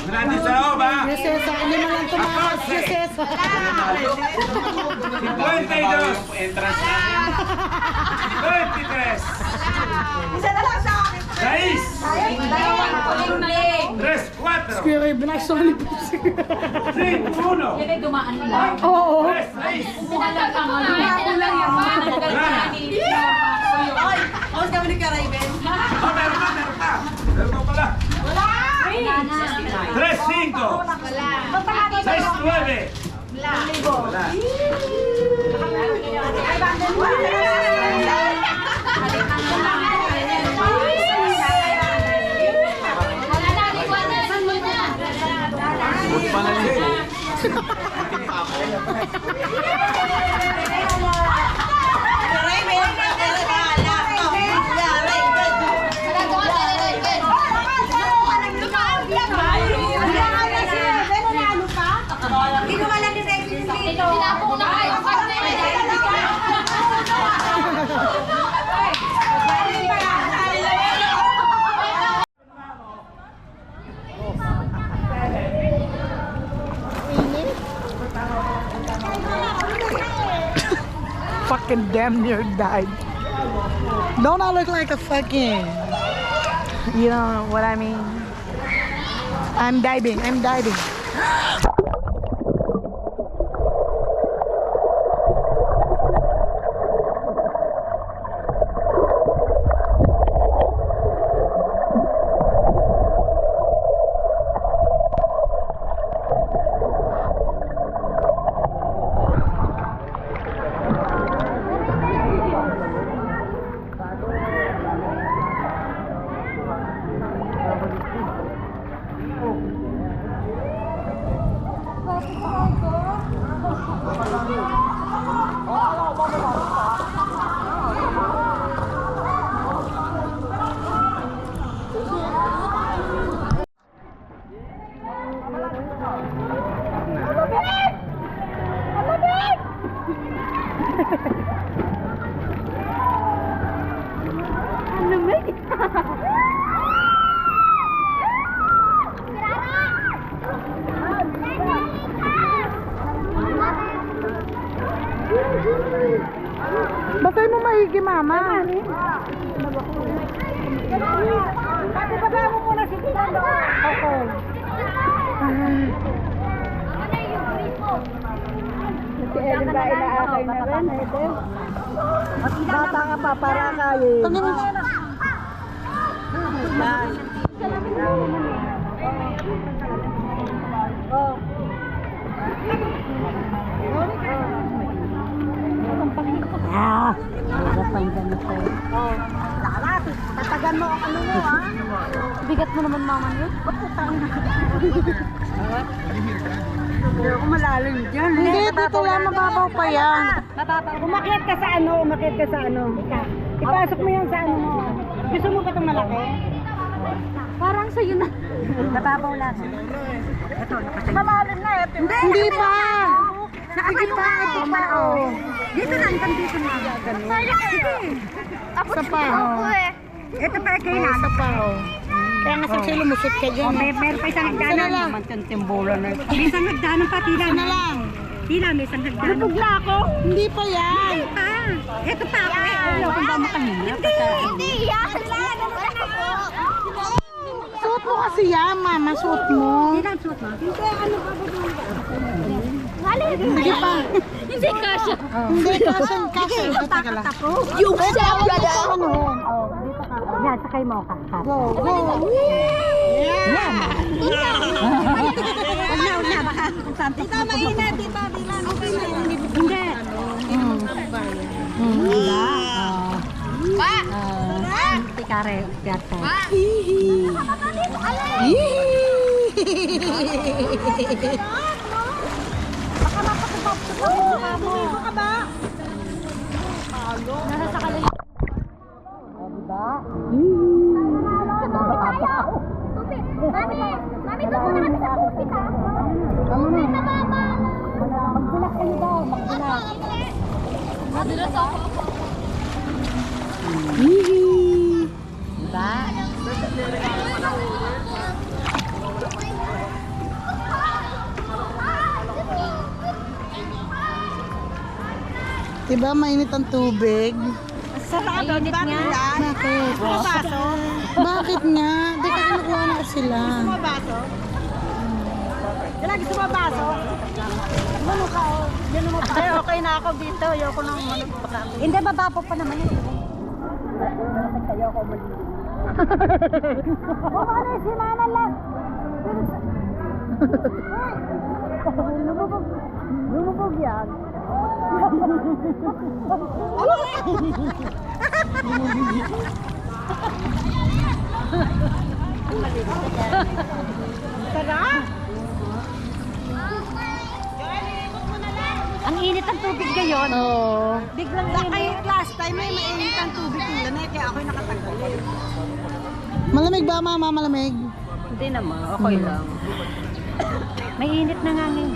Tingnan natin sa loob ha. Si Cesar, hindi mo lang tumakas si Cesar. 52. Entrance natin. 23. Isa na lang sa akin. 6. 3, 4. Kuya Ray, binasoli po siya. 5, 1. Yan ay dumaan lang. Oo. 3, 6. Umuhalang ka nga. Ay, kamusta kami ni Karayben? Oh, meron pa. Meron pa pala. 3, 5. 6, 9. Wala. Wala na, iwanan mo na. Karayben, Sinapong na kayo. Fucking damn near died. Don't I look like a fucking... You know what I mean? I'm diving. Batay mo maigi, mama. Baba mo muna si Tito. Okay. Si Ellen ba inaakay na rin? Bata ka pa, para kayo. Tangin mo. Tatagan mo ang ano mo, ha? Bigat mo naman, mama niyo. Hindi ako malalim dyan. Hindi, dito lang mababaw pa yan. Umakyat ka sa ano, Ipasok mo yan sa ano mo. Gusto mo ba itong malaki? Parang sa'yo na. Nababaw lang. Ito, malalim na eh. Hindi pa. Sige pa, ito pa, oh. Dito na, hanggang dito na. Sige. Sa pa, oh. Ito pa, kayo na. Sa pa, oh. Kaya nga sa lumusot ka dyan. Meron pa isang Isa na lang. May isang hagdanan pa, tila. Isa na lang. Tila, may isang hagdanan. Lubog na ako. Hindi pa yan. Ito pa ako. Ano, kung ba makanina? Hindi, yan. Suot mo kasi yan, mama. Suot mo. Tila, suot mo. Hindi, ano ba ba? Hindi pa. Hindi kasha. Hindi, kasha. Teka lang. Yung sabi na ano. Oh, dito ka. Yan, sakay mo ka. Go, go. Huwag na, baka something. Dito, mainit, dito, bilang. Okay na, Hindi. Tikare, piata. Baka mapakabab ka ba? Nasa sakala yun. Mami, doon muna kami sa tubig ha. Tubig na mama. Magbulat kayo daw, magbulat. Madulas ako. Diba? Diba mainit ang tubig? Sarado, di ba nila? Bakit? Gusto mo baso? Bakit nga? Di ka kinukuha na ko sila. Gusto mo baso? Dala, gusto mo baso? Ano ka? Yan mo pa. Ay, okay na ako dito. Ayoko nang Hindi, babapo pa naman yun. Ano si Mana lang? Lumubog yan. Tara! Ang init ang tubig ngayon. Oo. Biglang Kay init. last time ay mainit ang tubig nila na kaya ako'y nakatagal. Malamig ba mama? Malamig? Hindi naman, okay lang. May init na nga ngayon.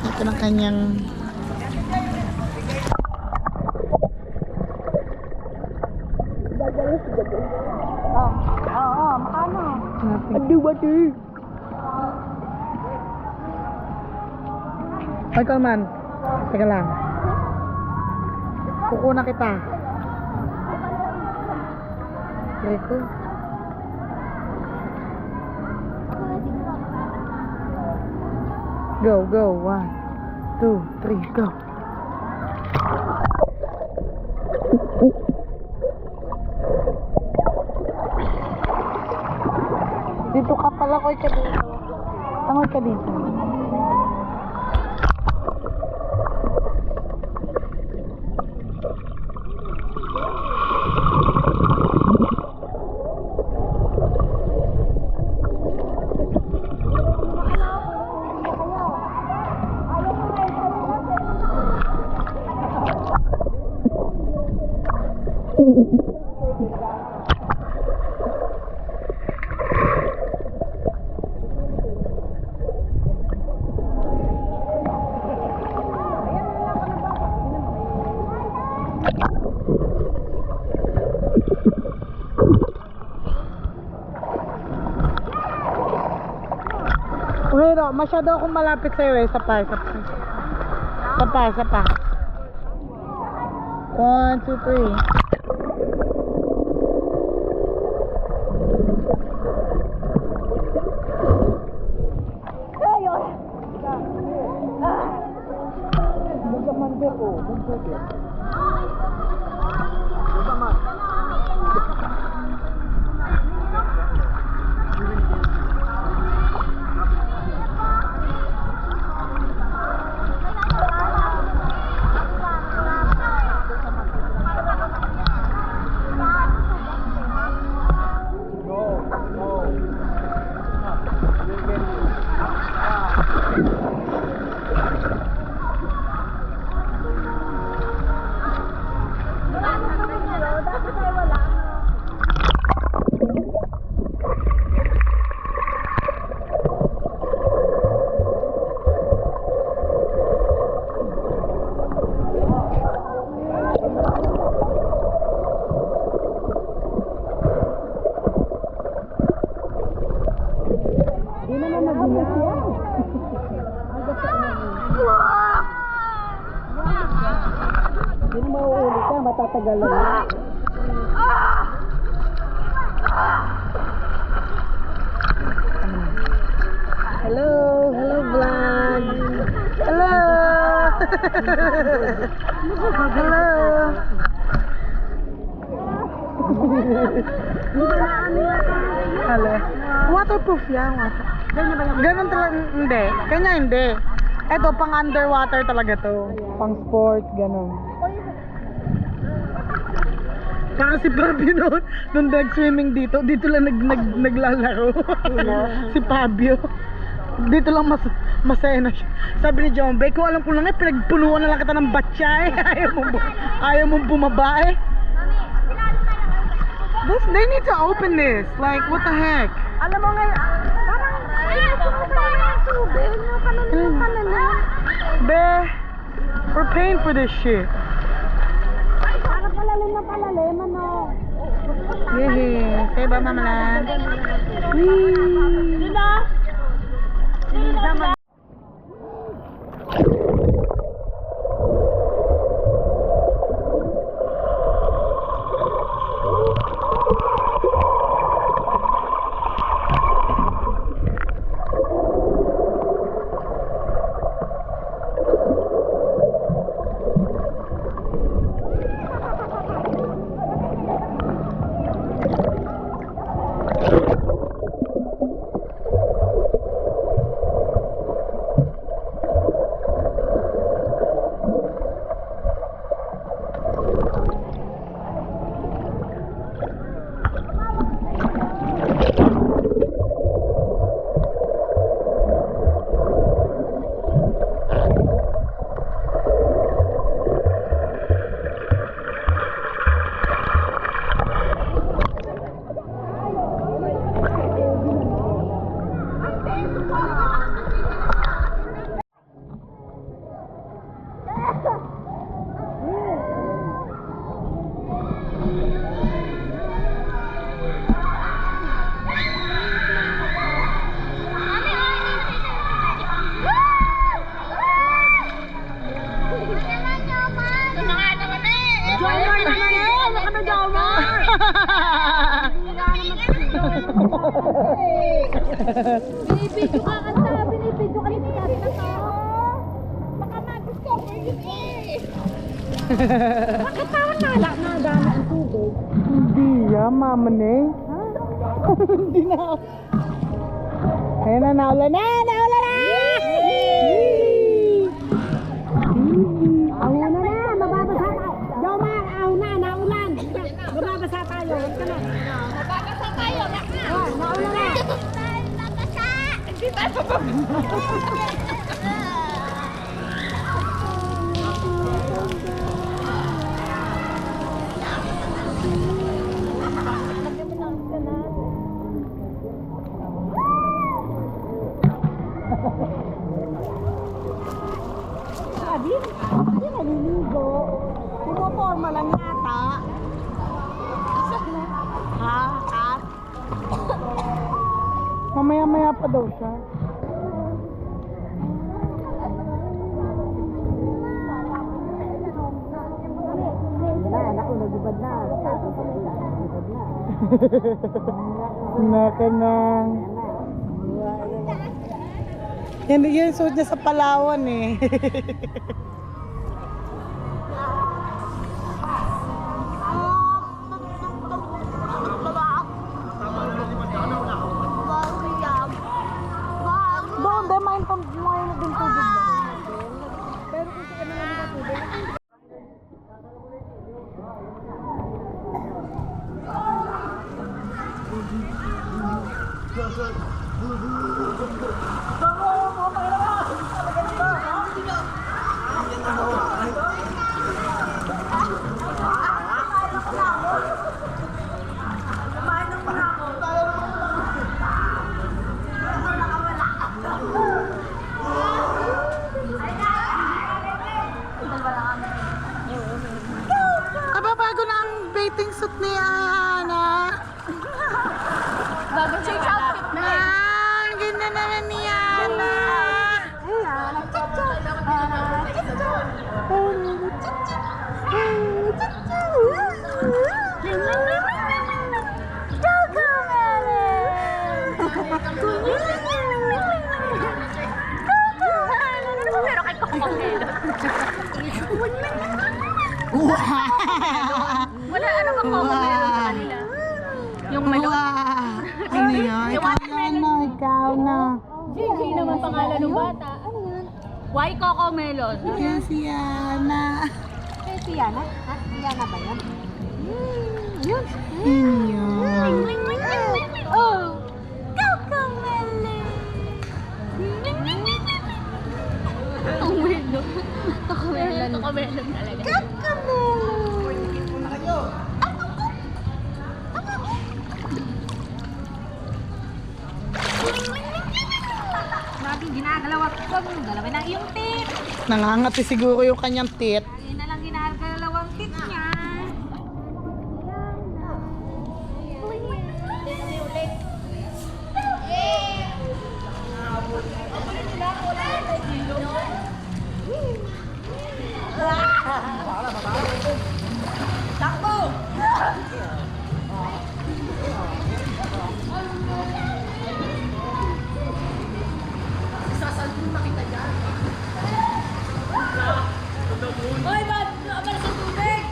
Ito ng kanyang... Oo, makano? Bati. Ay, Kalman. Teka lang. Kukuna kita. Reko. Go, go. 1, 2, 3, go. Dito ka pala, koy ka dito. Tangod ka dito. Pero masyado akong malapit sa'yo eh. Isa pa. 1, 2, 3. gumagalaw. Hello, hello vlog. Hello. Hello. Hello. Waterproof yan, water. Ganun talaga, hindi. Kanya hindi. Ito, pang underwater talaga to. Pang sports, ganun. Parang si Fabio noon, nung nag-swimming dito lang naglalaro. Si Fabio. Dito lang masaya na siya. Sabi ni John Bay, kung alam ko lang pinagpunuan na lang kita ng batya eh. Ayaw mong bumaba eh. They need to open this. Like, what the heck? Alam mo ngayon, parang ayoko mo tayo ng tubig. Be, we're paying for this shit. Parang palalim na palalim, ano? Yehey. Kaya ba, mamalan? Dina? Binibidyo ka kanta, binibidyo ka rin natin na to. Baka ma-discover yun eh. Bakit parang nala na dami ang tubig? Hindi yan, mama ne. Hindi na. Ayan na, naula na! Naula na! Auna na, mababasa tayo. Jomar, auna, naulan. Mababasa tayo. Mababasa tayo, yak na. Naulan na. Mababasa! Hindi tayo mababasa. Hindi naliligo. Pumoporma lang yata. Ha? Kat? Mamaya-maya pa daw siya. Naku, nagubad na. Nagubad na. Naka na. Yan suot niya sa Palawan eh. Doon, di main din tubig na. Pero kung saan na namin tubig. Aba, bago na ang bathing suit ni Ana. Bago change outfit na eh. Ang ganda naman ni Ana. Ayan, nagchat-chat. Pero kay Coco-Melon. Wala ano bang Coco-Melon sa kanila? Yung melon? Ano yan? Ikaw na, ikaw na. JJ naman pangalan ng bata. Ano yan? Why Coco-Melon? Yes, Yana. Si Yana? Ha? Si Yana ba yan? Yun. Yan. Oh! Coco-Melon! Coco-Melon. Coco-Melon. Coco-Melon talaga. Bakit ginagalaw ako? Huwag mong galawin ang iyong tit. Nangangati siguro yung kanyang tit. Hindi na lang ginagalaw ang tit niya. Hoy, ba't nakabal sa tubig?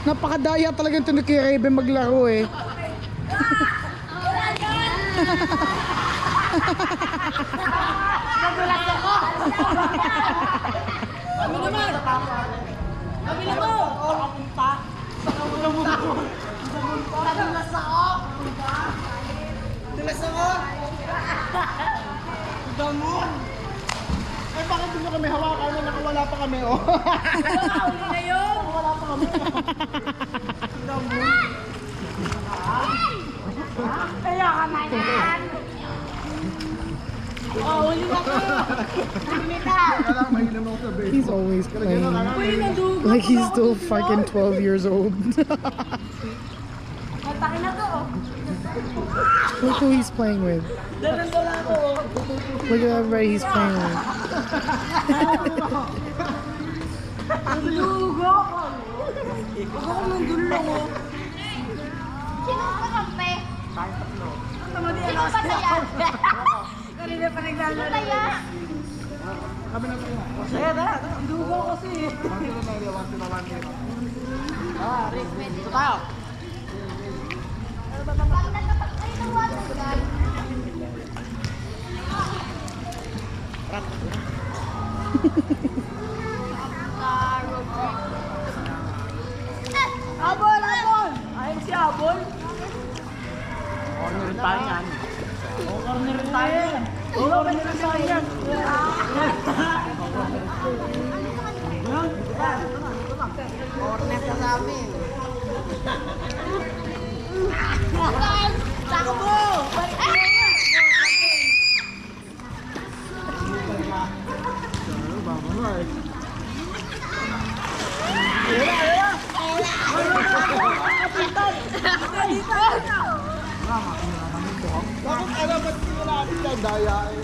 Napakadaya talaga ito ni Raven maglaro eh. Nagulat ako. Kami naman. Kami naman. Damon! Eh bakit hindi kami hawakan na nakawala pa kami oh? Huli na yun. Wala pa kami. Damon! Kaya ka na yan. Oh, huli na ko. He's always playing. Like he's still fucking 12 years old. Mataki na to. Look who he's playing with. Look at everybody he's playing with. Sino ka kampe? Sino pa saya? Kanina pa naglalaro. Saya. Dugo kasi. Pag natatak kayo ng water. Abol, abol! Ayun si Abol. Corner tayo yan. Corner tayo yan. Corner tayo yan. Corner ka sa amin. Takbo! Balik mo na! Bakit alam ba't hindi mo natin yan? Daya eh.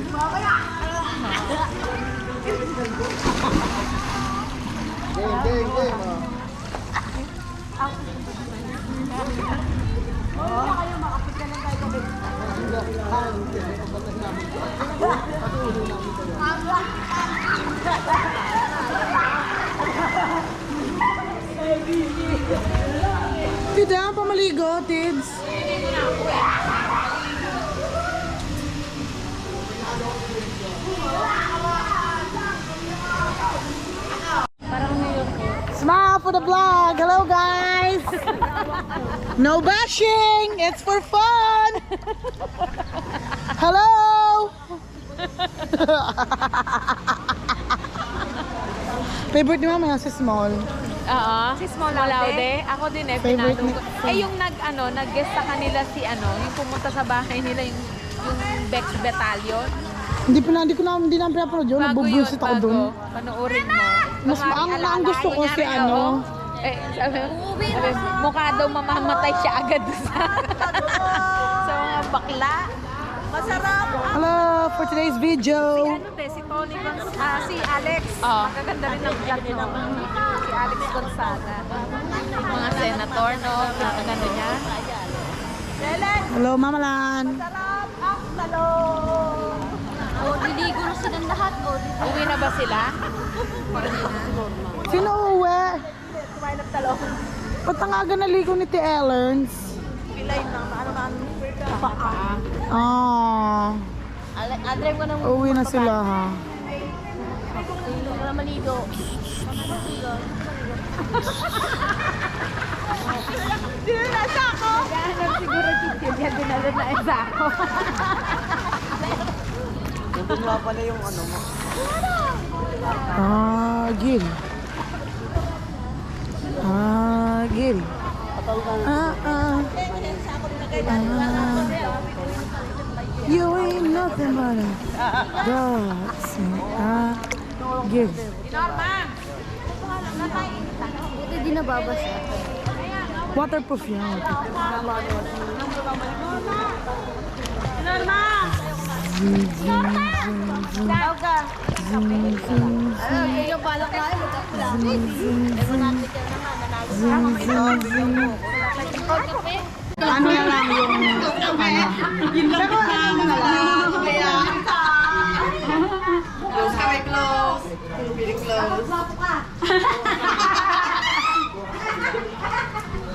Game ah. Tida, pamaligo, Tids. Smile for the vlog. Hello, guys. No bashing. It's for fun. Hello. Favorite ni Mama si Small. Oo. Si Small Laude. Ako din eh, Favorite pinalo ko. ni- Eh yung nag-guest sa kanila si yung pumunta sa bahay nila yung Bex Battalion. Hindi namin pinapanood yun. Nabubusit ako bago. dun. Panoorin mo. Mas ang gusto ko si Kunyari, sabi, mukha daw mamamatay siya agad sa sa mga bakla. Masarap. Hello, for today's video. Si Tony Gonzaga, si Alex. Magaganda rin ang vlog, no? Si Alex Gonzaga. Mga senator, no? Nakagano niya. Hello, Mama Lan. Masarap ang talong. O, diligo na silang lahat. O, Uwi na ba sila? Sino uwi? Kumain ng talong. Ba't ang aga naligo ni T. Ellerns? Pilay na. Ano man. Ah, Andre mo nang uwi na sila ha. diligo na maligo. Dinasa ako. Hanap siguro chichil yan, dinalo na isa ako. Agil. Agil. You ain't nothing but a dog. Agil. Buti di nababasa. Waterproof yan. Tawag ka. Ano, yun yung balak na yun. Ano na lang yung Close kami, close. Really close.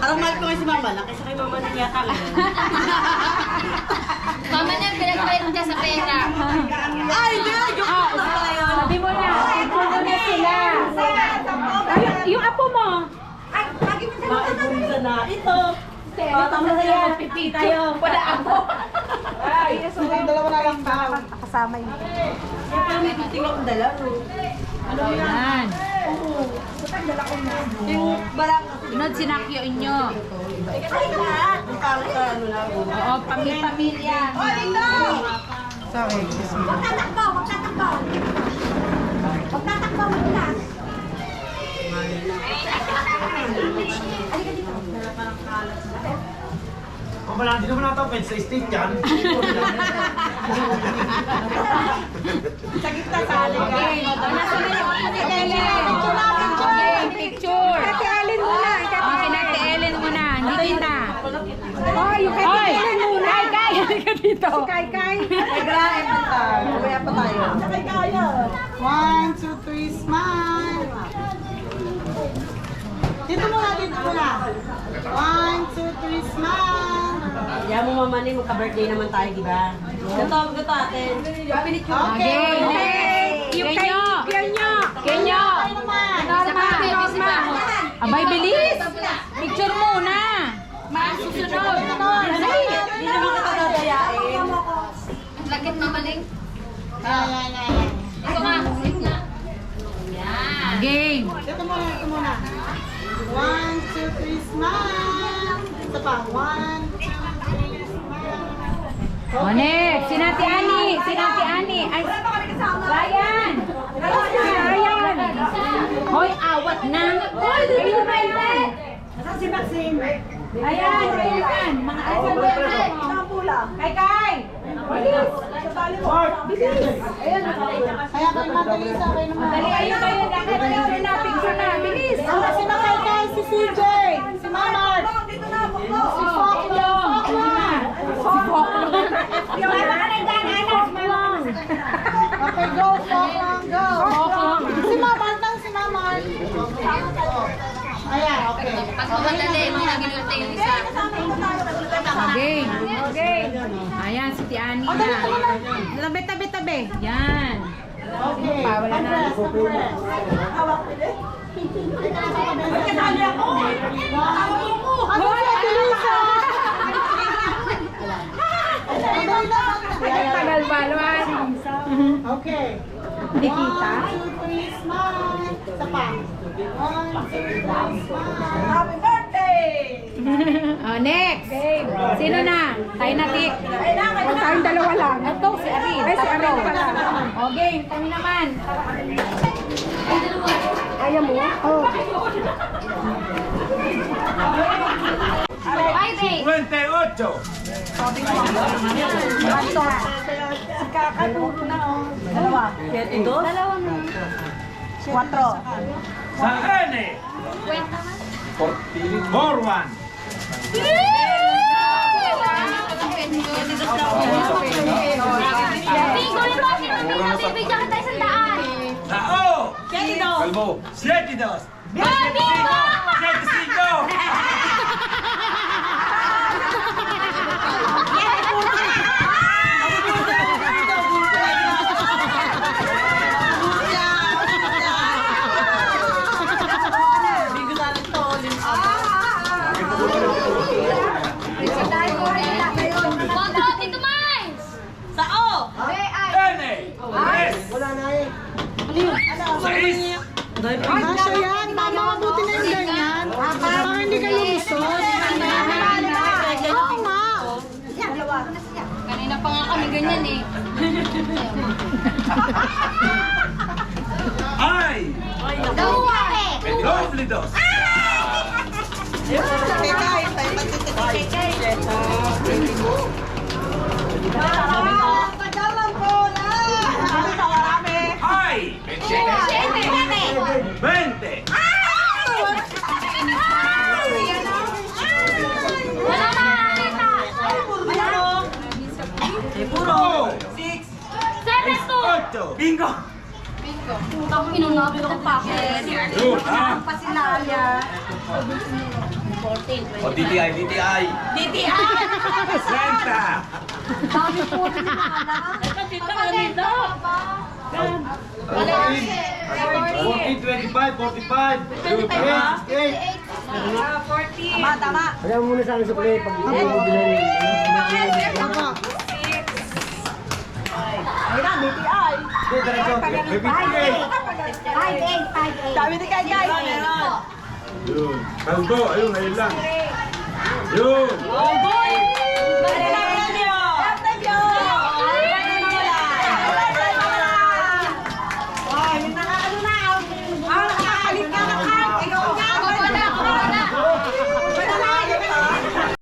Parang mahal ko nga si Mama lang, kasi kay Mama na yata ngayon. Mama niya, pinagpalit niya sa pera. Ay, hindi! Joke lang pala yun. Sabi mo na, ito na sila. Yung apo mo. Maibunsa na. Ito. Tama na yan. Pipi tayo. Wala ako. Ay, so dalawa na lang daw. kasama yun. Parang may tuting akong dala, no? Yan. Yung barang kasi. Sunod, sinakyoin nyo. Ay, lahat. Yung parang sa ano lang. Oo, pamilya. Oh, dito! Sorry. Huwag tatakbo! Huwag tatakbo! Huwag tatakbo! Maglas! Kung wala, hindi naman natapin sa state yan. Sa gitna sa alin ka. Okay, picture. Kati Ellen muna. Okay, Nati Ellen muna. Hindi kita. Oh, yung Kati Ellen muna. Kay, halika dito. Si Kay. Nagrain pa tayo. Mamaya pa tayo. Sakay kaya. 1, 2, 3, smile. Dito muna, dito muna. 1, 2, 3, smile. Kaya mo mamanin, magka-birthday naman tayo, di ba? Gato atin. Okay, next. Yung Kenyo. Kenyo. Norma. Abay, bilis. Picture muna. Susunod. Hindi naman kita dadayain. Lakit mamaling. Ito nga, sit nga. Game. Dito muna, dito muna. 1, 2, 3, smile. Ito pa, 1, 2, 3, smile. O, next. Si Nati Ani. Ay, Ryan. Ryan. Hoy, awat na. Hoy, dito na rin. Nasaan si Maxine? Ayan, ayan. Mga asan ba? Saan pula? Kay. Bilis. Bilis. Kaya kayo matalisa, kayo naman. Dali, ayun kayo. Nakatayo na. Picture na. Bilis. Si Nakay, si CJ, si Mamar, Dito na, si buklo. Foklong. Si Foklong. Okay, go, Foklong, go. Si Mamar lang, si Mamar. Ayan, okay. Pag mamadali, mga ginulta yung isa. Game. Ayan, si Tiani na. Tabi. Yan. Okay, Wala na. compress. Kasali ako. Ano si Adelisa? Tagal ba, Luan? Okay. Hindi kita. 1, 2, 3, smile. Isa pa. 1, 2, 3, smile. Happy birthday! Oh, next. Sino na? Tayo natin. Tayong dalawa lang. Ito, si Arin. Ay, si Arin pala. O, game. Kami naman. Ayaw mo? Oh. 58. Dalawa. 7, 2. Dalawa na. 4. Sa N. 41. Bingo na ba? Bibigyan kita 100. Sa O. 7, 72. Bingo! 75. Konto, Tito Mines! Sa O. N. S. Sais. Kasha yan, mama, mabuti na yung ganyan. Para hindi kayo lusot. Oo nga. Kanina pa nga kami ganyan eh. I. Dalawa eh! Lovely dos. I. 20. Wala na nakakita! O. 7-2! 8. Bingo. Tapos inungabi ko pa ako. Yun, ha? O, DTI. DTI. 60. Dami po rin yung mga 14, 25, 45. Tama. Alam mo muna sa akin sa play pag Apa. Ayun, DTI. diretso. May 58. Sabi ni Kay Kay. Yun. Kalbo. Ayun, ayun lang. Yun.